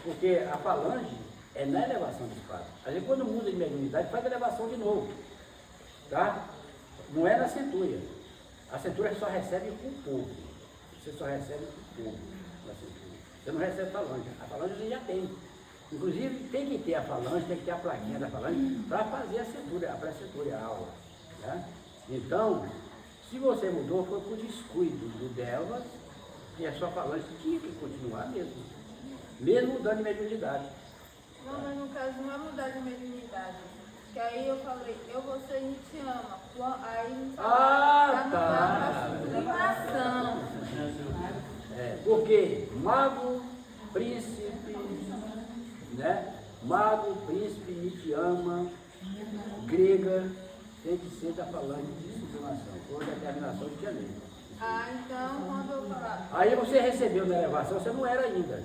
Porque a falange é na elevação de espada. Às vezes quando muda de mediunidade, faz a elevação de novo. Tá? Não é na centúria. A centúria só recebe com o povo. Você só recebe com o povo na centúria. Você não recebe falange. A falange você já tem. Inclusive tem que ter a falange, tem que ter a plaquinha da falange para fazer a centúria, a pré-centúria, a aula. Né? Então, Se você mudou, foi por descuido do delas, e a sua falange tinha que continuar mesmo mudando de mediunidade. Não, mas no caso não é mudar de mediunidade. Que aí eu falei, você me te ama. Aí tá. Sublimação. Porque mago, príncipe, né? Mago, príncipe, me te ama, grega, tem que ser da falange de sublimação, ou determinação de janeiro. Então quando eu falar. Aí você recebeu na elevação, você não era ainda,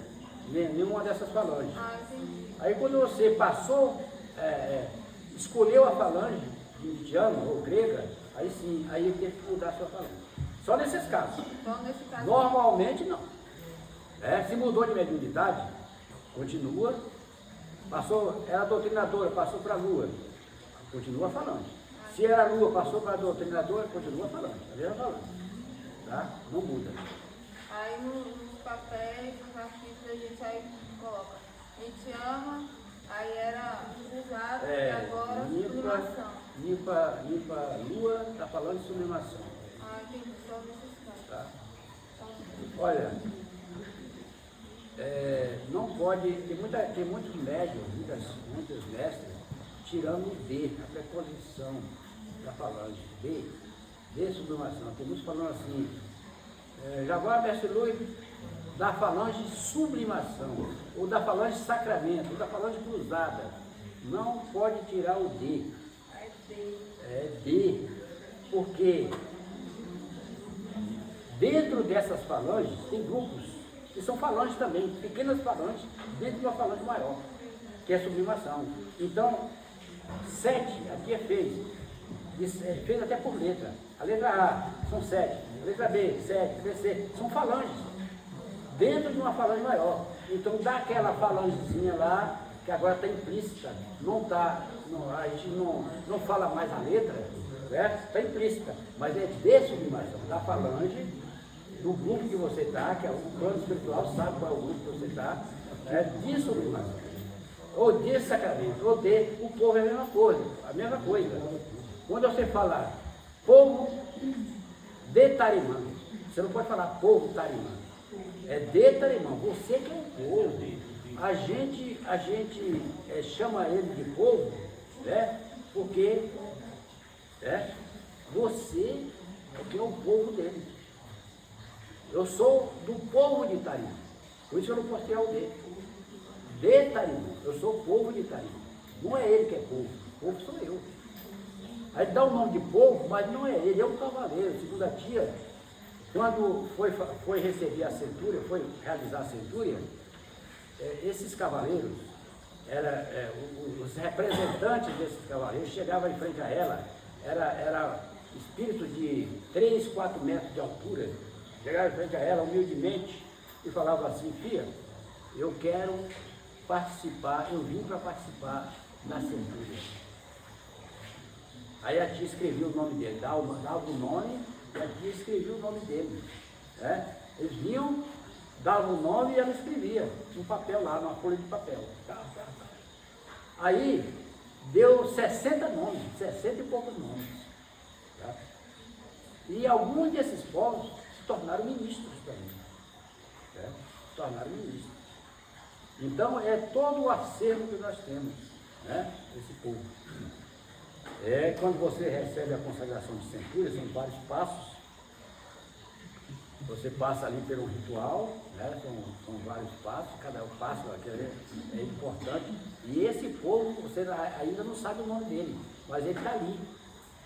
nenhuma dessas falanges. Entendi. Aí quando você passou, escolheu a falange indiana ou grega, aí sim, aí teve que mudar a sua falange. Só nesses casos. Então, nesse caso. Normalmente não. Se mudou de mediunidade, continua, passou, era doutrinadora, passou para a lua, continua falando. Se era lua, passou para a doutrinadora, continua falando, a mesma falando. Tá? Não muda. Aí nos papéis, nos arquivos, a gente aí coloca, a gente ama, aí era usado e agora sublimação. Limpa lua, está falando de sublimação. Entendi, só nesses casos. Tá? Olha, não pode, tem muitos médios, muitos mestres, tirando o D, a preposição da falange, D sublimação. Tem muitos falando assim, já vai mestre Luiz, da falange sublimação, ou da falange sacramento, ou da falange cruzada. Não pode tirar o D. É D, porque dentro dessas falanges tem grupos que são falanges também, pequenas falanges dentro de uma falange maior, que é a sublimação. Então, 7, aqui fez até por letra. A letra A são 7, a letra B, 7, a letra C, são falanges, dentro de uma falange maior. Então, dá aquela falangezinha lá, que agora está implícita, a gente não fala mais a letra, está implícita, mas é de sublimação, da falange, do grupo que você está, que é o plano espiritual, sabe qual é o grupo que você está, de sublimação, ou de sacramento, ou de, o povo é a mesma coisa. Quando você fala povo de Tarimã, você não pode falar povo Tarimã, é de Tarimã, você que é o povo. A gente chama ele de povo, porque você é que é o povo dele. Eu sou do povo de Tarimã, por isso eu não posso tirar o de Tarimã, eu sou o povo de Tarimã. Não é ele que é povo, o povo sou eu. Aí dá o nome de povo, mas não é ele, é um cavaleiro. Segundo a tia, quando foi receber a centúria, foi realizar a centúria, esses cavaleiros, os representantes desses cavaleiros chegavam em frente a ela, era espírito de 3, 4 metros de altura, chegava em frente a ela humildemente e falava assim: filha, eu quero participar, eu vim para participar da centúria. Aí a tia escreveu o nome dele, dava o nome, e a tia escrevia o nome dele. Eles vinham, davam o nome e ela escrevia um papel lá, numa folha de papel. Aí deu 60 nomes, 60 e poucos nomes. Tá? E alguns desses povos se tornaram ministros também. Se tornaram ministros. Então é todo o acervo que nós temos, esse povo. Quando você recebe a consagração de centúria, são vários passos. Você passa ali pelo ritual, são vários passos, cada passo é importante. E esse povo, você ainda não sabe o nome dele, mas ele está ali.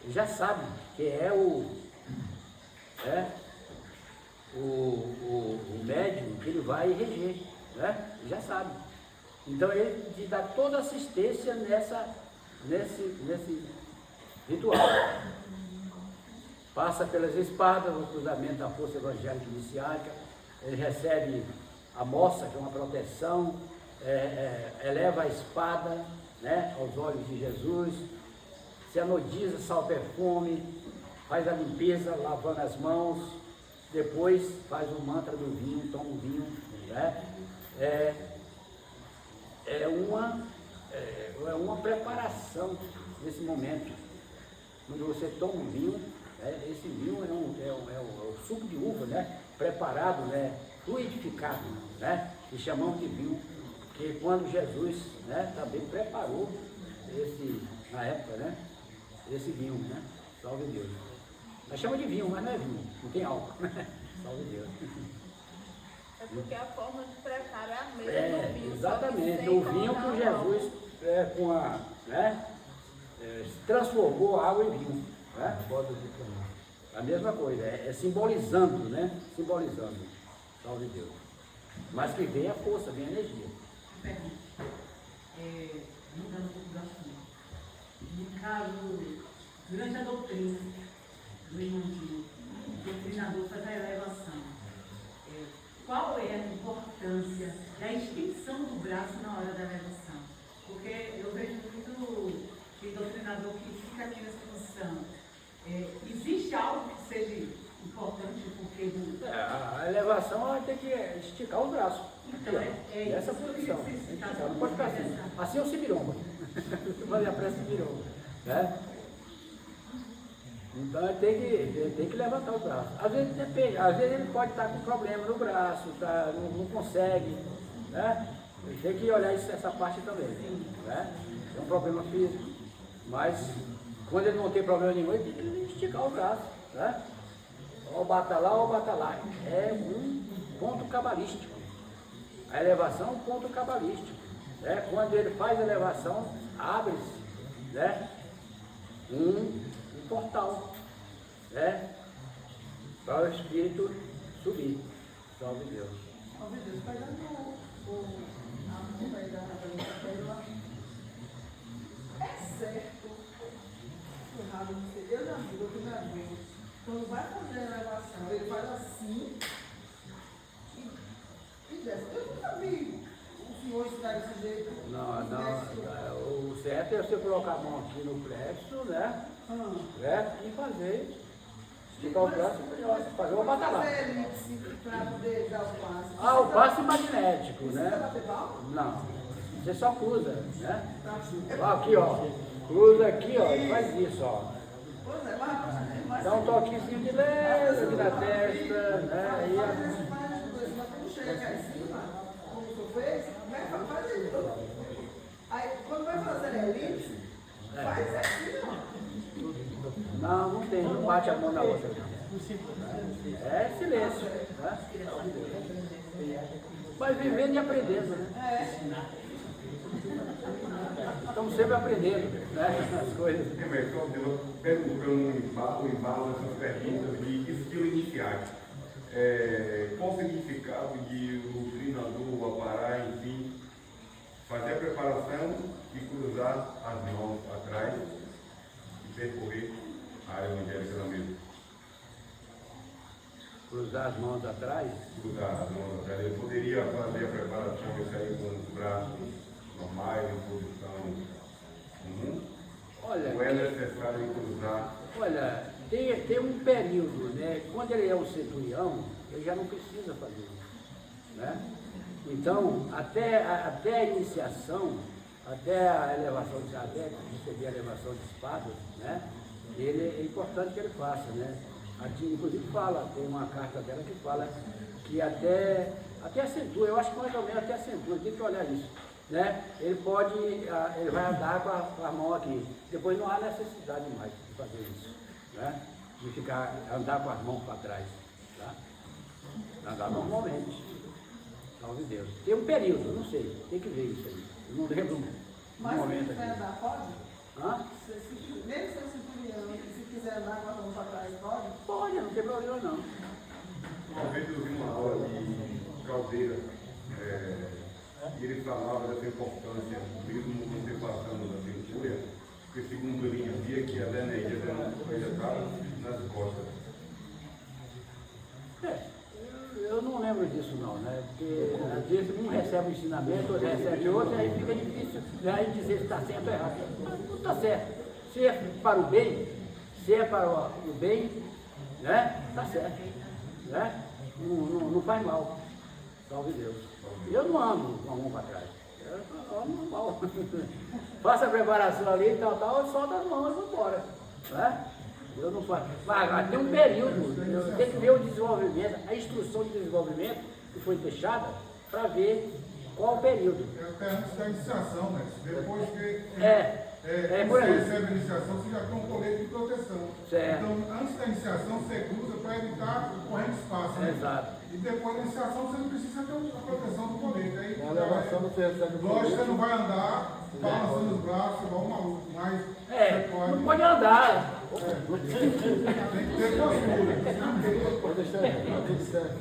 Ele já sabe que é o médium que ele vai reger, ele já sabe. Então ele te dá toda assistência nesse ritual. Passa pelas espadas, o cruzamento da força evangélica iniciática, ele recebe a moça, que é uma proteção, eleva a espada aos olhos de Jesus, se anodiza, salva perfume, faz a limpeza, lavando as mãos, depois faz o mantra do vinho, toma o vinho. É uma preparação nesse momento. Quando você toma o vinho, Esse vinho é o suco de uva, né? Preparado, né? Fluidificado, né? E chamamos de vinho, porque quando Jesus, né, também preparou na época, né? Esse vinho, né? Salve Deus. Nós chamamos de vinho, mas não é vinho, não tem álcool. Salve Deus. É porque a forma de preparo é a mesma do vinho. Exatamente. O vinho que Jesus transformou a água em vinho. Né? A mesma coisa, simbolizando, né? Simbolizando. Salve Deus. Mas que vem a força, vem a energia. Pergunta. Mudando um pouco do assunto. No caso, durante a doutrina do irmãozinho, o doutrinador faz a elevação. Qual é a importância da extensão do braço na hora da elevação? Porque eu vejo muito que doutrinador que fica aqui nessa posição. Existe algo que seja importante porque a elevação ela tem que esticar o braço. Então, nessa posição. Não pode ficar assim. Assim é o sibiromba. Fazer a prece sibiromba. Né? Então ele tem que levantar o braço. Às vezes depende, às vezes ele pode estar com problema no braço, não consegue. Né? Ele tem que olhar essa parte também. Né? É um problema físico. Mas quando ele não tem problema nenhum, ele tem que esticar o braço. Né? Ou bata lá ou bata lá. É um ponto cabalístico. A elevação é um ponto cabalístico. Né? Quando ele faz a elevação, abre-se, né? um portal, né? Para o Espírito subir. Salve Deus. Salve Deus. Pegando a mulher da pérola, é certo, errado, não sei, eu já vi, doutrinador, quando vai fazer a elevação, ele faz assim e desce. Eu nunca vi o senhor estar desse jeito. Não, o certo é você colocar a mão aqui no plexo, né? E fazer. Esticar o braço e fazer uma batalha. Fazer elipse para poder dar o passe. O passe magnético, né? Precisa bater palma? Não. Você só cruza, né? Aqui, ó. Cruza aqui, ó, e faz isso, ó. Pois é, mas Dá um toquezinho de leve aqui na testa, né? mas quando chega aqui em cima, como o senhor fez, faz aí de novo. Aí, quando vai fazer a elipse, faz assim, ó. Não tem, não bate a mão na outra. É silêncio. Né? Mas vivendo e aprendendo, né? Estamos sempre aprendendo, né? As coisas. Perguntando o embalo dessas perguntas de estilo iniciais. Qual o significado de o treinador aparar, enfim, fazer a preparação e cruzar as mãos atrás e percorrer a área evangélica da mesma? Cruzar as mãos atrás? Cruzar as mãos atrás. Ele poderia fazer a preparação e sair com os braços normais, em posição comum? Olha, ou é necessário cruzar? Olha, tem um período, né? Quando ele é um centurião, ele já não precisa fazer isso, né? Então, até a iniciação, até a elevação de até receber a elevação de espadas, né? É importante que ele faça, né? Aqui, inclusive fala, tem uma carta dela que fala que até a cintura, eu acho que mais ou menos até a cintura, tem que olhar isso, né? Ele vai andar com a mão aqui, depois não há necessidade mais de fazer isso, né? De andar com as mãos para trás, tá? Andar normalmente, salve Deus. Tem um período, não sei, tem que ver isso aí, eu não lembro um momento aqui. Mas se quiser andar, pode? Hã? Mesmo sem centurião, se quiser andar com a mão para trás, pode? Pode, não tem problema não. Uma vez eu vi uma aula de Caldeira, e ele falava dessa importância, mesmo você passando da cintura, porque segundo ele dizia que a energia já estava nas costas. Eu não lembro disso não, né? Porque às vezes um recebe um ensinamento, outro recebe outro, aí fica difícil, aí dizer se está certo ou errado. Não está certo. Se é para o bem, se é para o bem, né? Está certo. Né? Não faz mal. Salve Deus. Eu não ando com a mão para trás. Eu ando normal. Faça a preparação ali, tal, solta as mãos e vamos embora. Né? Eu não faço. Mas tem um período, tem que ver o desenvolvimento, a instrução de desenvolvimento que foi deixada para ver qual o período. É até antes da iniciação, né? Depois que por você aí. recebe a iniciação, você já tem um colete de proteção. Certo. Então, antes da iniciação, você usa para evitar correndo espaço. Né? Exato. E depois da iniciação, você não precisa ter a proteção do colete. Aí, Na elevação você recebe o lógico, você colete. não vai andar balançando os braços, igual um maluco, mas você pode. Não pode andar. Tem que ter postura. Pode deixar, tá tudo certo.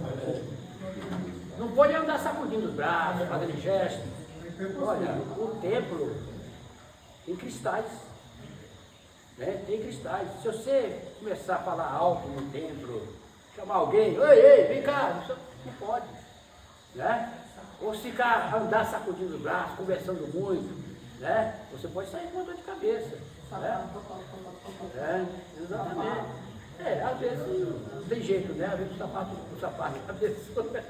Não pode andar sacudindo os braços, fazendo gestos. Tem que ter postura. Olha, o templo tem cristais. Né? Tem cristais. Se você começar a falar alto no templo, chamar alguém, ei, vem cá, isso não pode. Né? Ou se ficar, andar sacudindo os braços, conversando muito, né? Você pode sair com uma dor de cabeça. Né? Exatamente. Às vezes não tem jeito, né? Às vezes o sapato da pessoa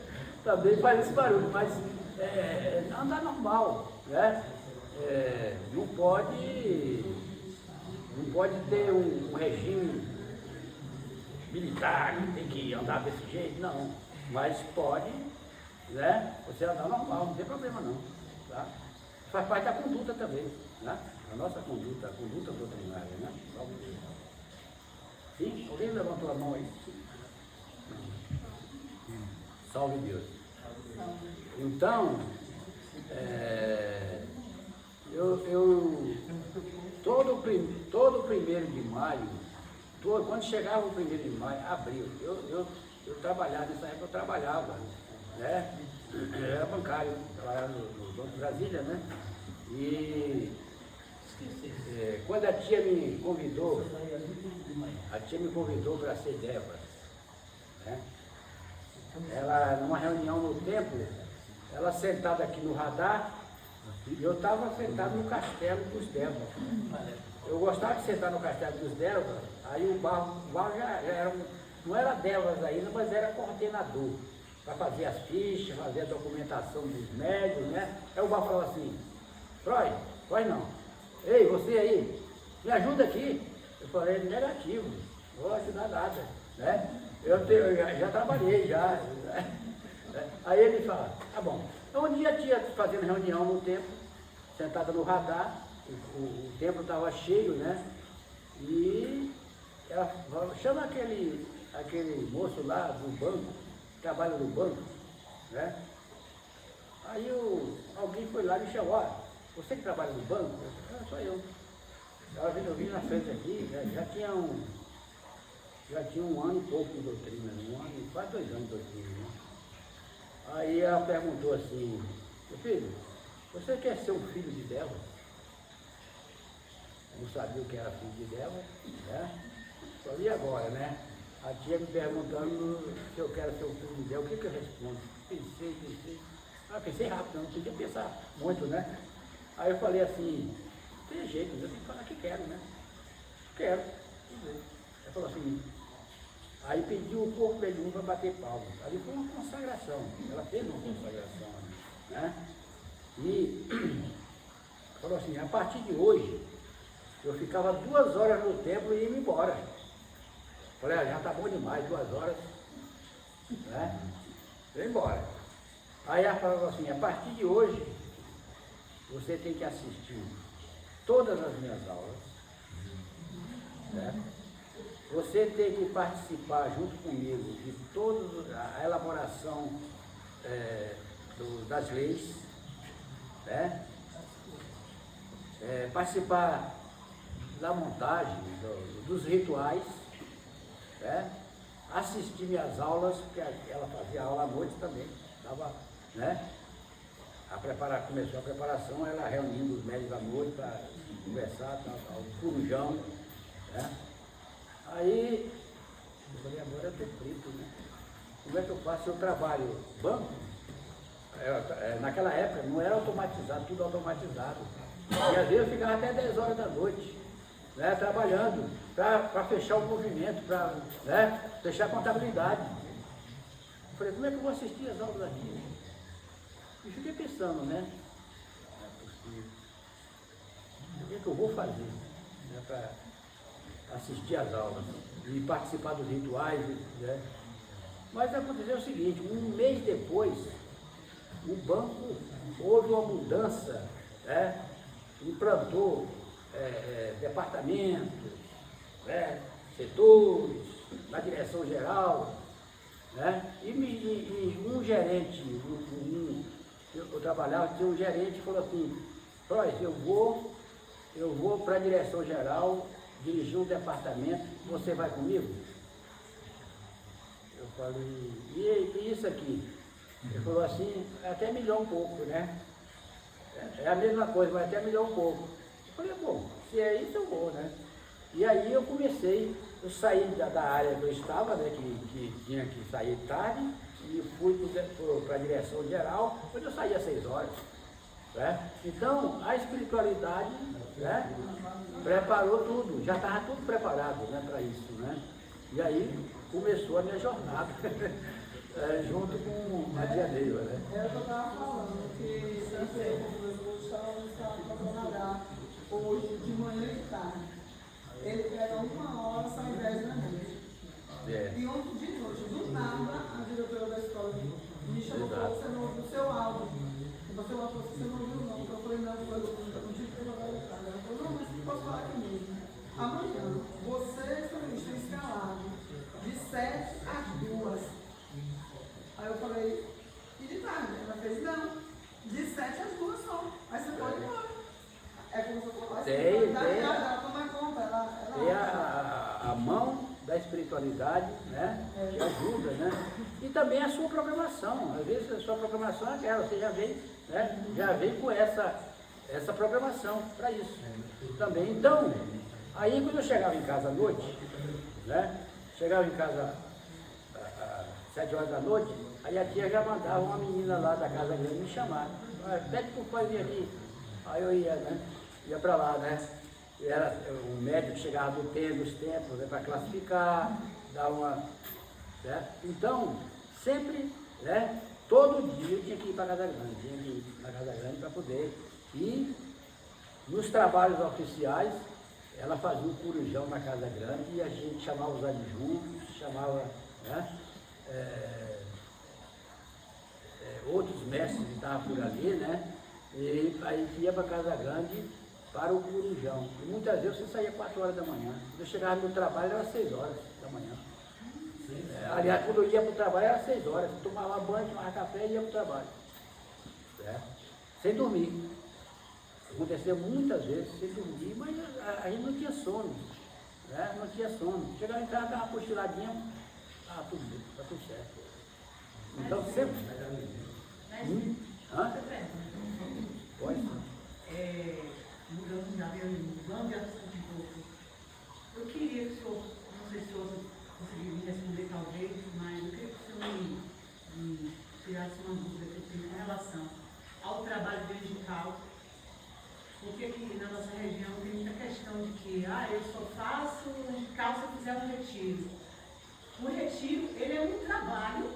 também faz esse barulho, mas andar normal, né? Não pode ter um regime militar, que tem que andar desse jeito, não. Mas pode, né? Você andar normal, não tem problema não. Tá? Faz parte da conduta também, né? A nossa conduta, a conduta doutrinária, né? Sim? Alguém levantou a mão aí? Salve Deus. Então, todo 1º de maio, quando chegava o 1º de maio, abril, eu trabalhava, nessa época eu trabalhava, né? Eu era bancário, trabalhava no Banco de Brasília, né? E quando a tia me convidou para ser Débora, né? Ela, numa reunião no templo, ela sentada aqui no radar, e eu estava sentado no castelo dos Débora. Eu gostava de sentar no castelo dos Débora, aí o Barro já era não era Débora ainda, mas era coordenador, para fazer as fichas, fazer a documentação dos médios, né? Aí o Barro falou assim, Freud não. Ei, você aí, me ajuda aqui. Eu falei, negativo, não vou ajudar nada, né? Eu já trabalhei, já. Aí ele fala, tá bom. Então um dia a tia fazendo reunião no templo, sentada no radar, o templo estava cheio, né? E ela falou, chama aquele moço lá do banco, que trabalha no banco, né? Aí alguém foi lá e me chamou, ó, você que trabalha no banco? Eu falei, sou eu. Eu vim na frente aqui, já tinha um ano e pouco de doutrina, quase 2 anos de doutrina, né? Aí ela perguntou assim, meu filho, você quer ser um filho de Débora? Eu não sabia o que era filho de Débora, né? Falei, e agora, né? A tia me perguntando se eu quero ser um filho de Débora, o que eu respondo? Pensei rápido, não podia pensar muito, né? Aí eu falei assim, tem jeito, eu tenho que falar que quero, né? Quero. Ele falou assim, aí pediu o corpo de um para bater palmas. Ali foi uma consagração, ela fez uma consagração, né? E falou assim, a partir de hoje, eu ficava 2 horas no templo e ia embora. Falei, já tá bom demais, 2 horas, né? Eu ia embora. Aí ela falou assim, a partir de hoje, você tem que assistir todas as minhas aulas, né? Você tem que participar junto comigo de toda a elaboração das leis, né? Participar da montagem, dos rituais, né? Assistir minhas aulas, porque ela fazia aula à noite também, estava, né? Começou a preparação, ela reunindo os médicos à noite para conversar, o corujão, né? Aí, eu falei, agora eu estou frito, né? Como é que eu faço? Eu trabalho banco, naquela época não era automatizado, tudo automatizado. E às vezes eu ficava até 10 horas da noite, né, trabalhando para fechar o movimento, para, né, fechar a contabilidade. Eu falei, como é que eu vou assistir as aulas aqui? E fiquei pensando, né? Não é possível. O que é que eu vou fazer? Né, assistir às aulas e participar dos rituais, né? Mas aconteceu o seguinte, um mês depois, o banco houve uma mudança, né? Implantou departamentos, né? Setores, na direção geral, né? E um gerente, eu trabalhava, tinha um gerente que falou assim, Frois, eu vou para a direção geral dirigir um departamento, você vai comigo? Eu falei, e isso aqui? Ele falou assim, até melhor um pouco, né? É a mesma coisa, mas até melhor um pouco. Eu falei, bom, se é isso eu vou, né? E aí eu saí da área que eu estava, né, que tinha que sair tarde, e fui para a direção geral, onde eu saía às 6 horas. Né? Então, a espiritualidade, né, preparou tudo, já estava tudo preparado, né, para isso. Né? E aí começou a minha jornada, junto com a Tia Neiva. Né? É o que eu estava falando, que eu estava para trabalhar hoje de manhã e tarde. Ele pega 1 hora, sai 10 da noite. E ontem de noite, do nada, a diretora da escola me chamou para você não ouviu o seu áudio. Você não ouviu não. Eu falei, não, eu não tive que trabalhar em casa. Ela falou, não, mas você pode falar comigo. Amanhã, vocês estão escalados de 7 às 2. Aí eu falei, e de tarde? Ela fez, não, de 7 às 2 só. Aí você pode ir embora. É como você falou, ela toma conta, tem a mão da espiritualidade, né? Que ajuda, né? E também a sua programação. Às vezes a sua programação é aquela, você já vem, né? Já vem com essa programação para isso também. Então, aí quando eu chegava em casa à noite, né? Chegava em casa às 7 horas da noite, aí a tia já mandava uma menina lá da casa grande me chamar. Pede pro pai vir aqui. Aí eu ia, né? Ia para lá, né? Era o médico chegava do tempo, os tempos, né, para classificar, dar uma. Certo? Então, sempre, né? Todo dia eu tinha que ir para a Casa Grande, tinha que ir na Casa Grande para poder. E nos trabalhos oficiais, ela fazia um corujão na Casa Grande e a gente chamava os adjuntos, chamava, né? Outros mestres que estavam por ali, né? E aí ia para a Casa Grande para o corujão. E muitas vezes você saía 4 horas da manhã. Quando eu chegava no trabalho era 6 horas da manhã. Aliás, quando eu ia para o trabalho era 6 horas. Eu tomava banho, tomava café e ia para o trabalho. Certo? Sem dormir. Aconteceu muitas vezes sem dormir, mas a gente não tinha sono. Né? Não tinha sono. Chegava em casa, dava uma cochiladinha, tudo certo. Então sempre. Pode? Mudando de assunto um pouco. Eu queria que o senhor, não sei se o senhor conseguiria me responder talvez, mas eu queria que o senhor me tirasse uma dúvida que eu tenho com relação ao trabalho digital, porque aqui na nossa região tem muita questão de que eu só faço digital se eu fizer um retiro. O retiro, ele é um trabalho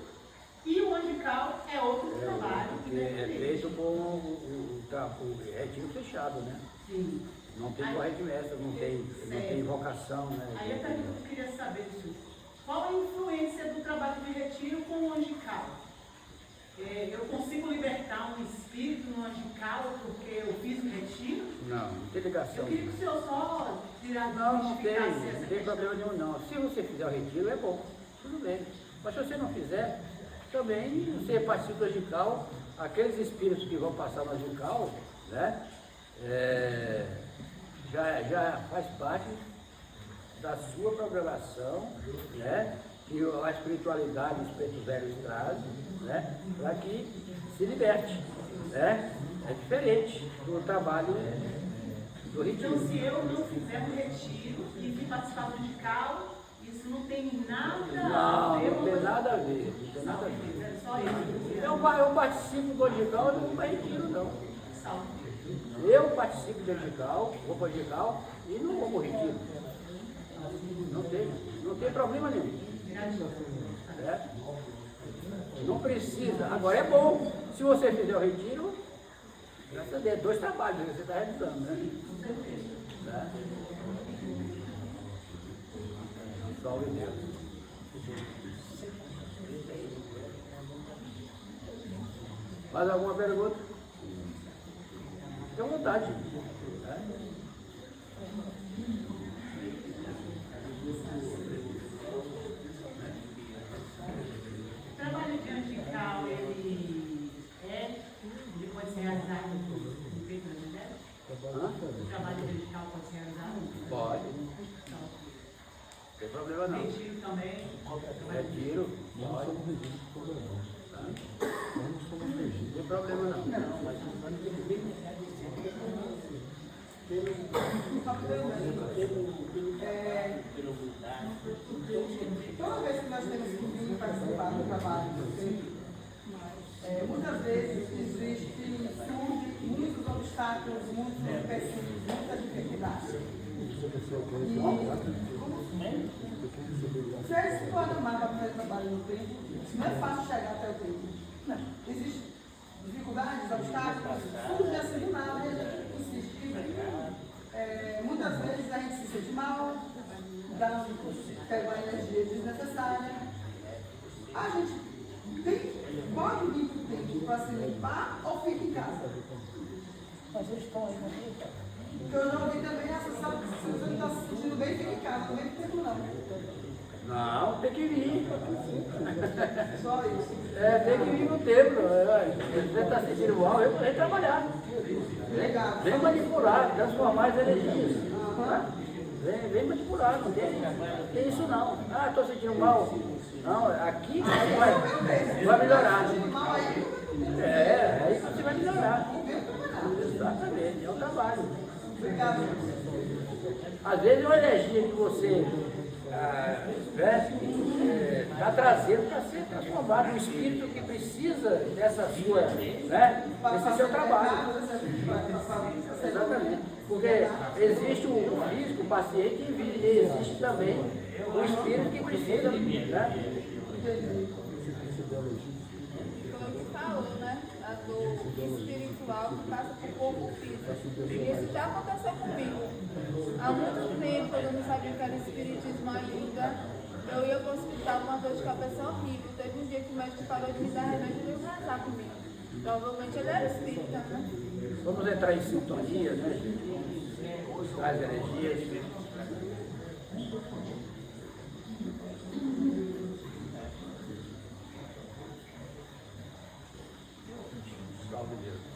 e o angical é outro trabalho. É feito com o retiro fechado, né? Sim. Não tem corrente mestra, não tem invocação, né? Aí a pergunta que eu queria saber, senhor, qual a influência do trabalho de retiro com o angical? Eu consigo libertar um espírito no angical porque eu fiz um retiro? Não tem ligação. Eu queria que o senhor só tirasse não tem problema nenhum não. Se você fizer o retiro é bom, tudo bem. Mas se você não fizer, também você participa do angical, aqueles espíritos que vão passar no angical, né? Já faz parte da sua programação, né? Que a espiritualidade, os espíritos velhos trazem, né? Para que se liberte, né? É diferente do trabalho do retiro. Então, se eu não fizer um retiro e vir participar do angical, isso não tem nada a ver? Não tem nada a ver, não tem nada a ver. É só isso. Eu participo do angical, eu não vou para retiro, não. Eu participo do angical, vou para o angical e não vou para o retiro. Não tem problema nenhum. Não precisa. Agora é bom. Se você fizer o retiro, graças a Deus, 2 trabalhos você está realizando, né? Salve Deus. Mais alguma pergunta? Fique à vontade. O trabalho de antical, ele pode ser realizado no peito da mulher? O trabalho de antical pode ser realizado? Pode. Não. Não tem problema não. Retiro também? Retiro? Pode. Não tem problema não. Toda vez que nós temos que vir participar do trabalho do centro, muitas vezes surgem muitos obstáculos, muitos empecilhos, muitas dificuldades. Se eles se programar para fazer trabalho no tempo, não é fácil chegar até o tempo. Existem dificuldades, obstáculos, surge assim do nada e a gente insiste. Muitas vezes a gente se sente mal, pega uma energia desnecessária. A gente pode vir para o tempo para se limpar ou fica em casa. Mas eles estão aí na vida. Porque eu já ouvi também essa, se você não está se sentindo bem, fica em casa, não vem pro tempo não. Não, tem que vir. Só isso. Tem que vir no tempo. Você está sentindo mal, vem trabalhar. Vem manipular, transformar as energias. Tá? Vem manipular, não tem isso não. Ah, estou sentindo mal. Não, aqui vai melhorar. Aí você vai melhorar. Exatamente, é um trabalho. Às vezes é uma energia que você está trazendo para ser transformado, um espírito que precisa dessa sua, desse seu trabalho. Exatamente. Porque existe o físico, o paciente, e existe também o espírito que precisa, Como você falou, né? A dor espiritual que passa por corpo físico. E isso já aconteceu comigo. Há muito tempo eu não sabia que era espiritismo ainda. Eu ia para o hospital com uma dor de cabeça horrível. Teve um dia que o médico parou de me dar remédio e veio rezar comigo. Provavelmente ele era espírita, né? Vamos entrar em sintonia, né, gente? As energias.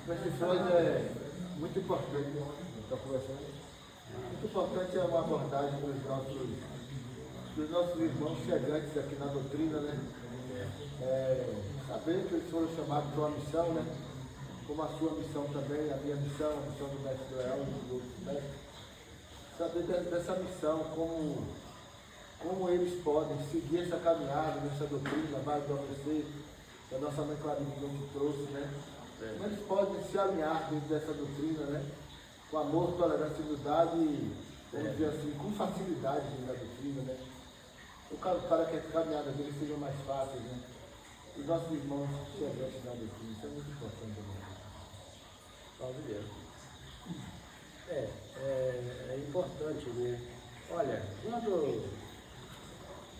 Esse slide é muito importante, está conversando. Muito importante é uma abordagem dos nossos irmãos chegantes aqui na doutrina, né? Saber que eles foram chamados para uma missão, né? Como a sua missão também, a minha missão, a missão do mestre Leão e dos outros mestres. Saber dessa missão, como eles podem seguir essa caminhada, nessa doutrina, vai do ABC, que a nossa mãe Clarinha nos trouxe, né? Como eles podem se alinhar dentro dessa doutrina, né? Com amor, tolerância e humildade, vamos dizer assim, com facilidade dentro da doutrina, né? Para que a caminhada deles seja mais fácil, né? Os nossos irmãos chegantes na doutrina, isso é muito importante também. Salve Deus. É importante, né? Olha,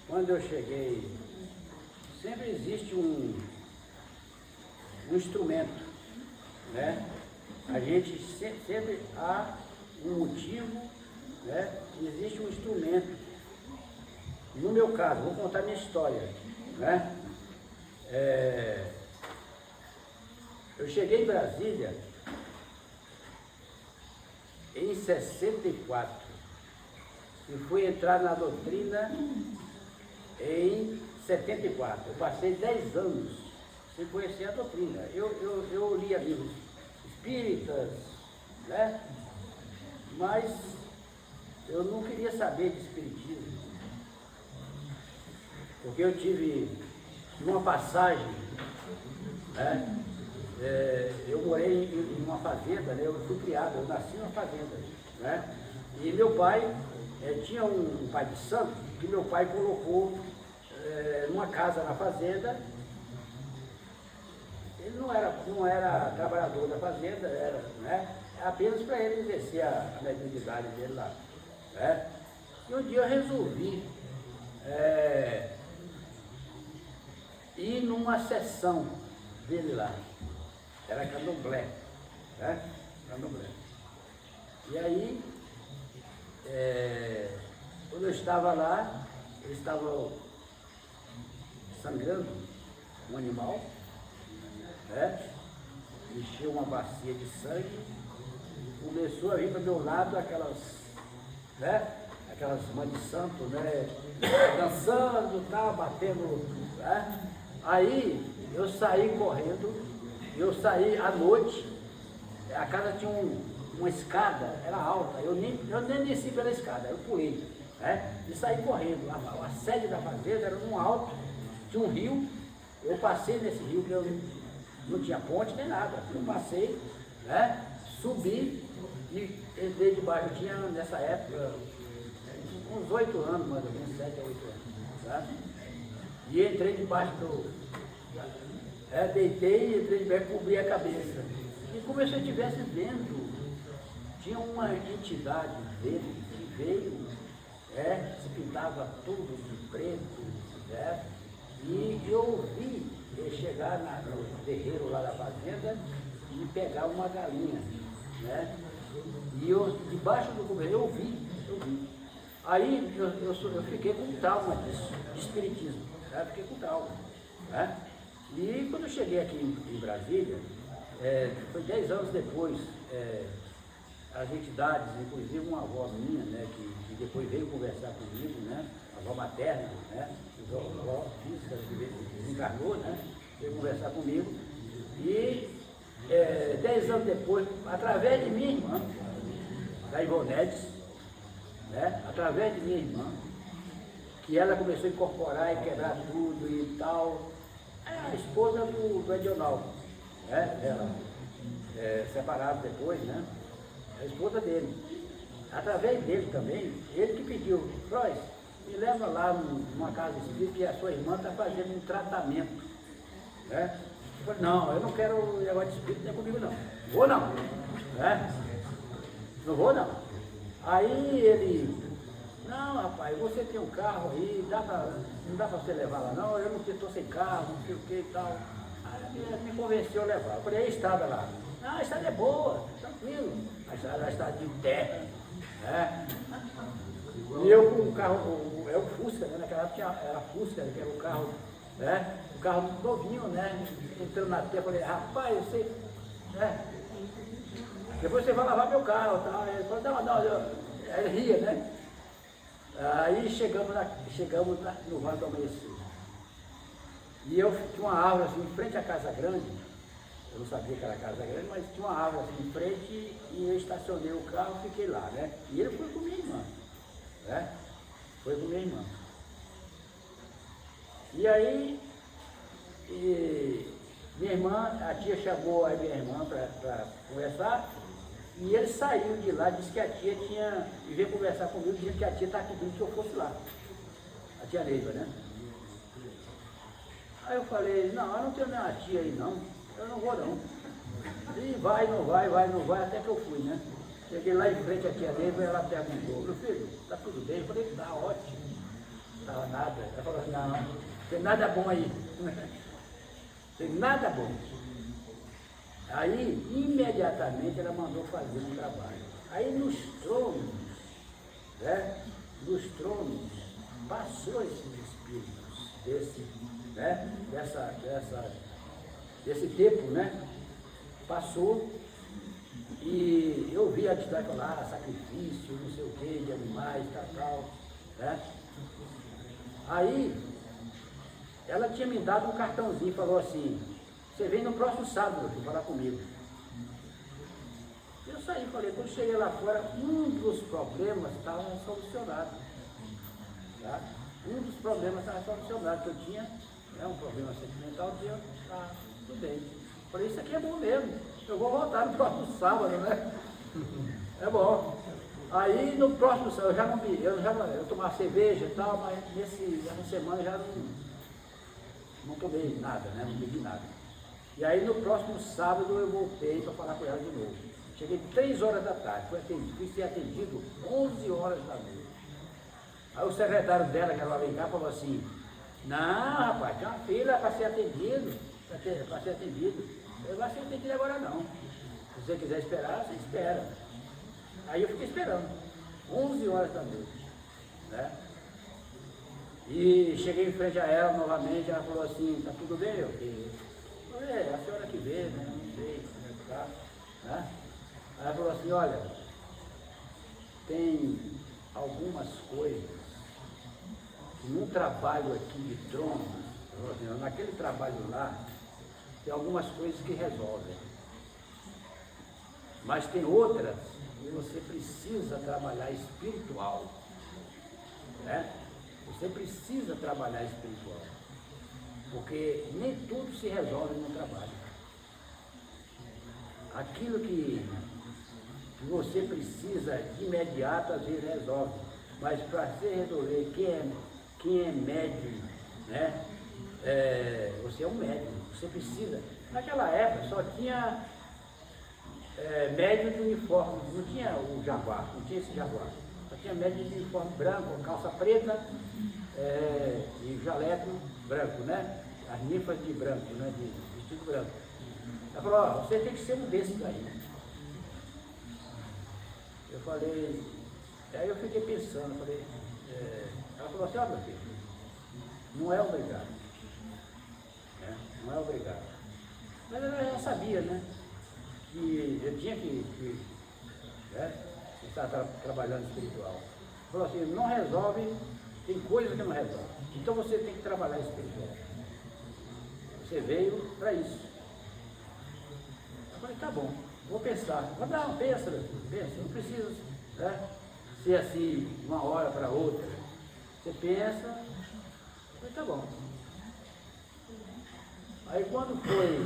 quando eu cheguei, sempre existe um instrumento, né? A gente sempre há um motivo, né? Existe um instrumento. No meu caso, vou contar minha história, né? Eu cheguei em Brasília em 64 e fui entrar na doutrina em 74. Eu passei 10 anos sem conhecer a doutrina. Eu lia livros espíritas, né? Mas eu não queria saber de espiritismo, porque eu tive uma passagem, né? Eu morei em uma fazenda, né? Eu fui criado, eu nasci numa fazenda, né? E meu pai tinha um pai de santo que meu pai colocou numa casa na fazenda. Ele não era trabalhador da fazenda, era, né? Apenas para ele exercer a mediunidade dele lá, né? E um dia eu resolvi ir numa sessão dele lá. Era candomblé, né? Candomblé. E aí, quando eu estava lá, eles estavam sangrando um animal, né? Encheu uma bacia de sangue, começou a vir para o meu lado aquelas, né? Aquelas mães de santo, né? Dançando, tal, batendo, né? Aí eu saí correndo, eu saí à noite, a casa tinha uma escada, era alta, eu nem desci pela escada, eu pulei, né? E saí correndo. A sede da fazenda era num alto, tinha um rio, eu passei nesse rio, que eu não tinha ponte nem nada, eu passei, né? Subi e entrei debaixo, eu tinha nessa época uns 8 anos, mais ou menos, 7 a 8 anos, tá? E entrei debaixo deitei, entrei debaixo, cobri a cabeça. E como se eu estivesse vendo, tinha uma entidade dele que veio, se pintava tudo de preto, né? E eu vi ele chegar no terreiro lá da fazenda e pegar uma galinha, né? E eu, debaixo do cobertor, eu vi. Aí eu fiquei com trauma disso, de espiritismo, né? Fiquei com trauma, né? E quando eu cheguei aqui em Brasília, foi 10 anos depois, as entidades, inclusive uma avó minha, né, que depois veio conversar comigo, né, a avó materna, né, a avó física, que desencarnou, né, veio conversar comigo, e 10 anos depois, através de minha irmã, da Ivonedes, né, através de minha irmã, que ela começou a incorporar e quebrar tudo e tal, a esposa do Edionaldo, né, ela, separado depois, né, a esposa dele. Através dele também, ele que pediu, Frois, me leva lá numa casa espírita que a sua irmã está fazendo um tratamento, né. Eu falei, não, eu não quero negócio de espírito, não é comigo não, vou não, né, não vou não. Aí ele, não rapaz, você tem um carro aí, não dá para você levar lá não, eu não estou sem carro, não sei o que e tal. Aí me convenceu a levar. Eu falei, e a estrada lá? Ah, a estrada é boa, tranquilo. A estrada é uma estrada de terra, né? E eu com o carro, é o Fusca, né? Naquela época era Fusca, que era o carro, né? O carro novinho, né? Entrando na terra, eu falei, rapaz, você, né? Depois você vai lavar meu carro, tá? Ele falou, não, ele ria, né? Aí chegamos no Vale do Amanhecer. E eu tinha uma árvore assim, em frente à Casa Grande, eu não sabia que era Casa Grande, mas tinha uma árvore assim em frente e eu estacionei o carro e fiquei lá, né? E ele foi com minha irmã, né? Foi com minha irmã. E aí, minha irmã, a tia chamou a minha irmã para conversar, e ele saiu de lá, disse que a tia e veio conversar comigo, dizendo que a tia estava pedindo que eu fosse lá. A tia Neiva, né? Aí eu falei, não, eu não tenho nenhuma tia aí não, eu não vou não. E vai, não vai, até que eu fui, né? Cheguei lá em frente a tia Neiva e ela perguntou, meu filho, tá tudo bem? Eu falei, tá ótimo, não estava nada. Ela falou assim, não, tem nada bom aí, tem nada bom. Aí, imediatamente, ela mandou fazer um trabalho. Aí, nos tronos, né? Nos tronos, passou esses espíritos desse tempo, né? Passou e eu vi a entidade falar, sacrifício, não sei o que, de animais, tal, né? Aí, ela tinha me dado um cartãozinho e falou assim, você vem no próximo sábado falar comigo. Eu saí, falei, quando cheguei lá fora, um dos problemas estava solucionado. Tá? Um dos problemas estava solucionado, que eu tinha um problema sentimental, tudo bem. Falei, isso aqui é bom mesmo, eu vou voltar no próximo sábado, né? É bom. Aí no próximo sábado, eu já não vi, eu tomava cerveja e tal, mas nessa semana eu já não tomei nada, né? Não bebi nada. E aí no próximo sábado eu voltei para falar com ela de novo. Cheguei 3 horas da tarde, fui ser atendido 11 horas da noite. Aí o secretário dela, que era lá vem cá, falou assim, não, rapaz, tem uma fila para ser atendido, para ser atendido. Eu não vai ser atendido agora não. Se você quiser esperar, você espera. Aí eu fiquei esperando, 11 horas da noite, né? E cheguei em frente a ela novamente, ela falou assim, tá tudo bem, meu filho? Eu falei, a senhora que vê, né? Não sei como é que tá, né? Aí ela falou assim, olha, tem algumas coisas que num trabalho aqui de trono, naquele trabalho lá, tem algumas coisas que resolvem. Mas tem outras que você precisa trabalhar espiritual, né? Você precisa trabalhar espiritual, porque nem tudo se resolve no trabalho. Aquilo que você precisa de imediato, às vezes resolve, mas para você resolver quem é médium, né? Você é um médium, você precisa. Naquela época só tinha médium de uniforme, não tinha o jaguar, não tinha esse jaguar. Só tinha médium de uniforme branco, calça preta e jaleco branco, né? As ninfas de branco, né? De vestido branco. Ela falou, ó, você tem que ser um desses aí. Eu falei, aí eu fiquei pensando, falei, ela falou assim, ó meu filho, não é obrigado, né? Não é obrigado. Mas ela já sabia, né? Que eu tinha que estar trabalhando espiritual. Falou assim, não resolve, tem coisas que não resolve. Então você tem que trabalhar espiritual. Você veio para isso. Eu falei, tá bom, vou pensar. Eu falei, não, pensa, não precisa, né, ser assim, uma hora para outra. Você pensa, eu falei, tá bom. Aí quando foi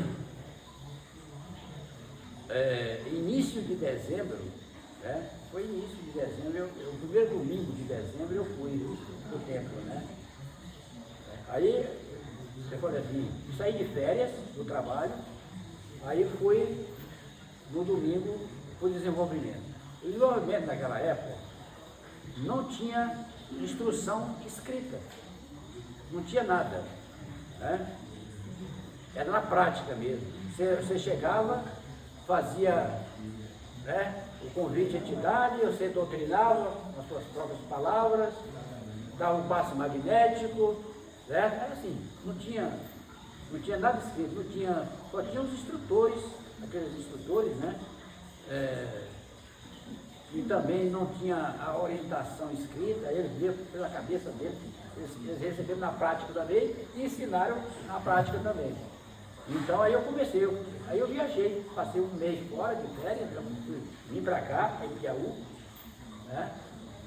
início de dezembro, né? Foi início de dezembro, o primeiro domingo de dezembro eu fui pro templo, né? Aí eu falei assim, saí de férias do trabalho, aí fui no domingo para o desenvolvimento. O desenvolvimento naquela época não tinha instrução escrita, não tinha nada, né? Era na prática mesmo. Você chegava, fazia, né, o convite à entidade, você doutrinava com as suas próprias palavras, dava um passe magnético, né? Era assim, não tinha nada escrito, só tinha os instrutores, aqueles instrutores, né? E também não tinha a orientação escrita, eles viram pela cabeça deles, eles receberam na prática também e ensinaram na prática também. Então aí eu comecei, aí eu viajei, passei um mês fora de férias, vim para cá, em Piauí, né?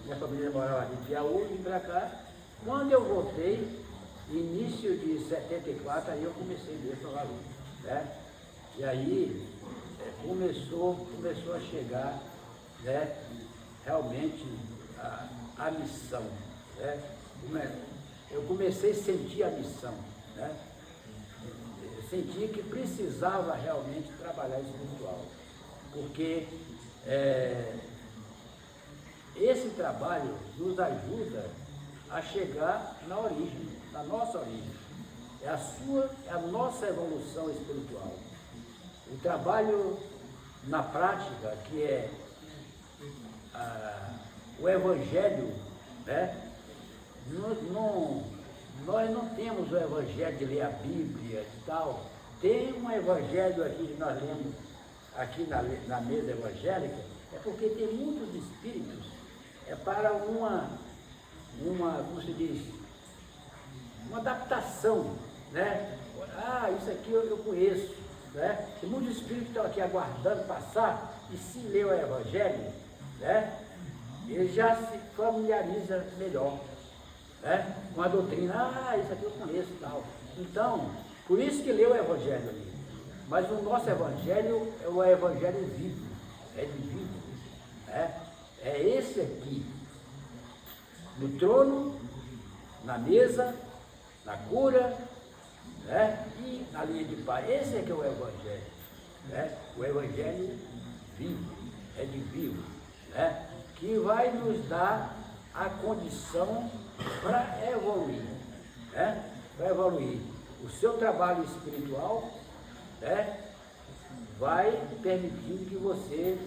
Minha família morava aqui em Piauí, vim para cá. Quando eu voltei, início de 74, aí eu comecei mesmo lá, né? E aí começou a chegar, né, realmente a missão, né? Eu comecei a sentir a missão, né? Senti que precisava realmente trabalhar espiritual, porque esse trabalho nos ajuda a chegar na origem, na nossa origem. É a nossa evolução espiritual. O trabalho na prática, que é o Evangelho, né? Nós não temos o Evangelho de ler a Bíblia e tal. Tem um Evangelho aqui que nós lemos aqui na mesa evangélica, é porque tem muitos espíritos, para como se diz, uma adaptação, né? Isso aqui eu conheço, né? Tem muitos espíritos que estão aqui aguardando passar, e se lê o Evangelho, né, ele já se familiariza melhor, né, com a doutrina. Isso aqui eu conheço e tal. Então, por isso que lê o Evangelho ali. Mas o nosso Evangelho é o Evangelho vivo, é de vivo, né? É esse aqui, no trono, na mesa, na cura, né? E na linha de paz. Esse é que é o Evangelho, né? O Evangelho vivo, é de vivo, né? Que vai nos dar a condição para evoluir, né? Para evoluir. O seu trabalho espiritual, né, vai permitindo que você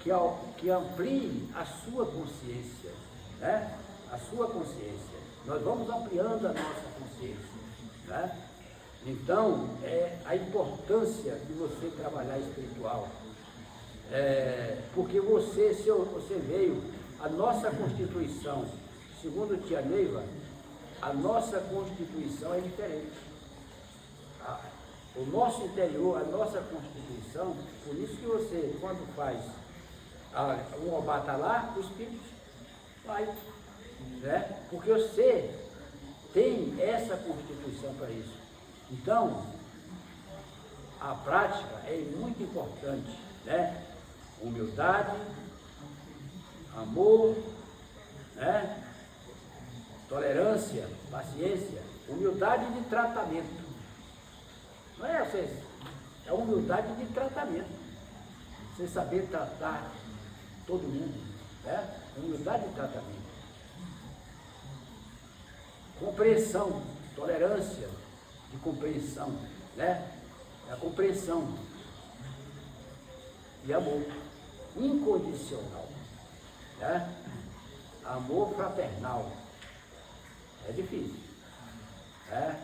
que amplie a sua consciência, né? A sua consciência. Nós vamos ampliando a nossa consciência, né? Então, a importância de você trabalhar espiritual. Porque você veio, a nossa Constituição, segundo tia Neiva, a nossa Constituição é diferente. O nosso interior, a nossa Constituição, por isso que você, quando faz um obá está lá, o Espírito vai, né? Porque você tem essa Constituição para isso. Então, a prática é muito importante, né? Humildade, amor, né? Tolerância, paciência, humildade de tratamento. Não é vocês? É humildade de tratamento. Você saber tratar todo mundo, né? Humildade de tratamento. Compreensão, tolerância de compreensão, né? A compreensão e amor incondicional, né? Amor fraternal. É difícil, né?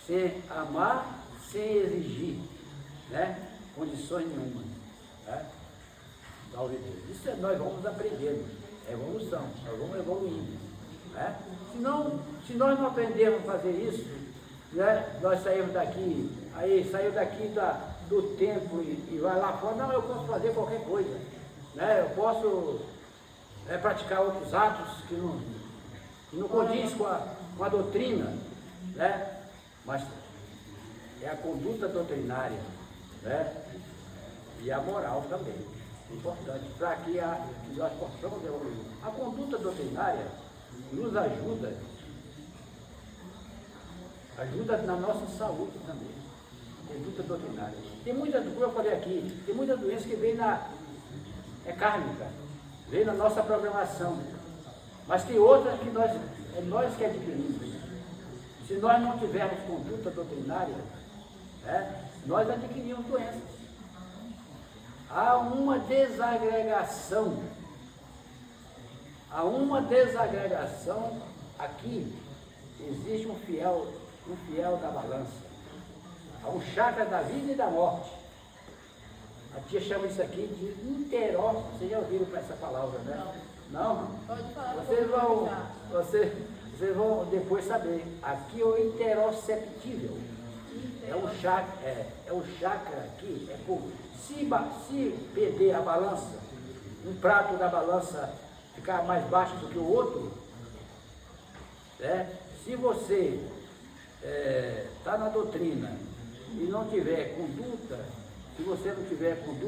Sem amar, sem exigir, né? Condições nenhuma, né? Isso nós vamos aprendendo, é evolução, nós vamos evoluindo, né? Se nós não aprendermos a fazer isso, né? Nós saímos daqui, saiu daqui do templo e vai lá fora, não, eu posso fazer qualquer coisa, né? Eu posso praticar outros atos que não condiz com a doutrina, né? Mas é a conduta doutrinária, né? E a moral também, importante, para que nós possamos evoluir. A conduta doutrinária nos ajuda na nossa saúde também, conduta doutrinária. Tem muitas, como eu falei aqui, tem muitas doenças que vêm kármica, vem na nossa programação, mas tem outras que nós que adquirimos. Se nós não tivermos conduta doutrinária, né, nós adquirimos doenças. Há uma desagregação aqui, existe um fiel da balança. Há um chakra da vida e da morte. A tia chama isso aqui de interóceptivo. Vocês já ouviram essa palavra, né? Não? Pode falar. Vocês vão depois saber. Aqui é o interoceptível. É o chakra aqui. Se perder a balança, um prato da balança ficar mais baixo do que o outro, né? Se você está na doutrina e não tiver conduta, se você não tiver conduta,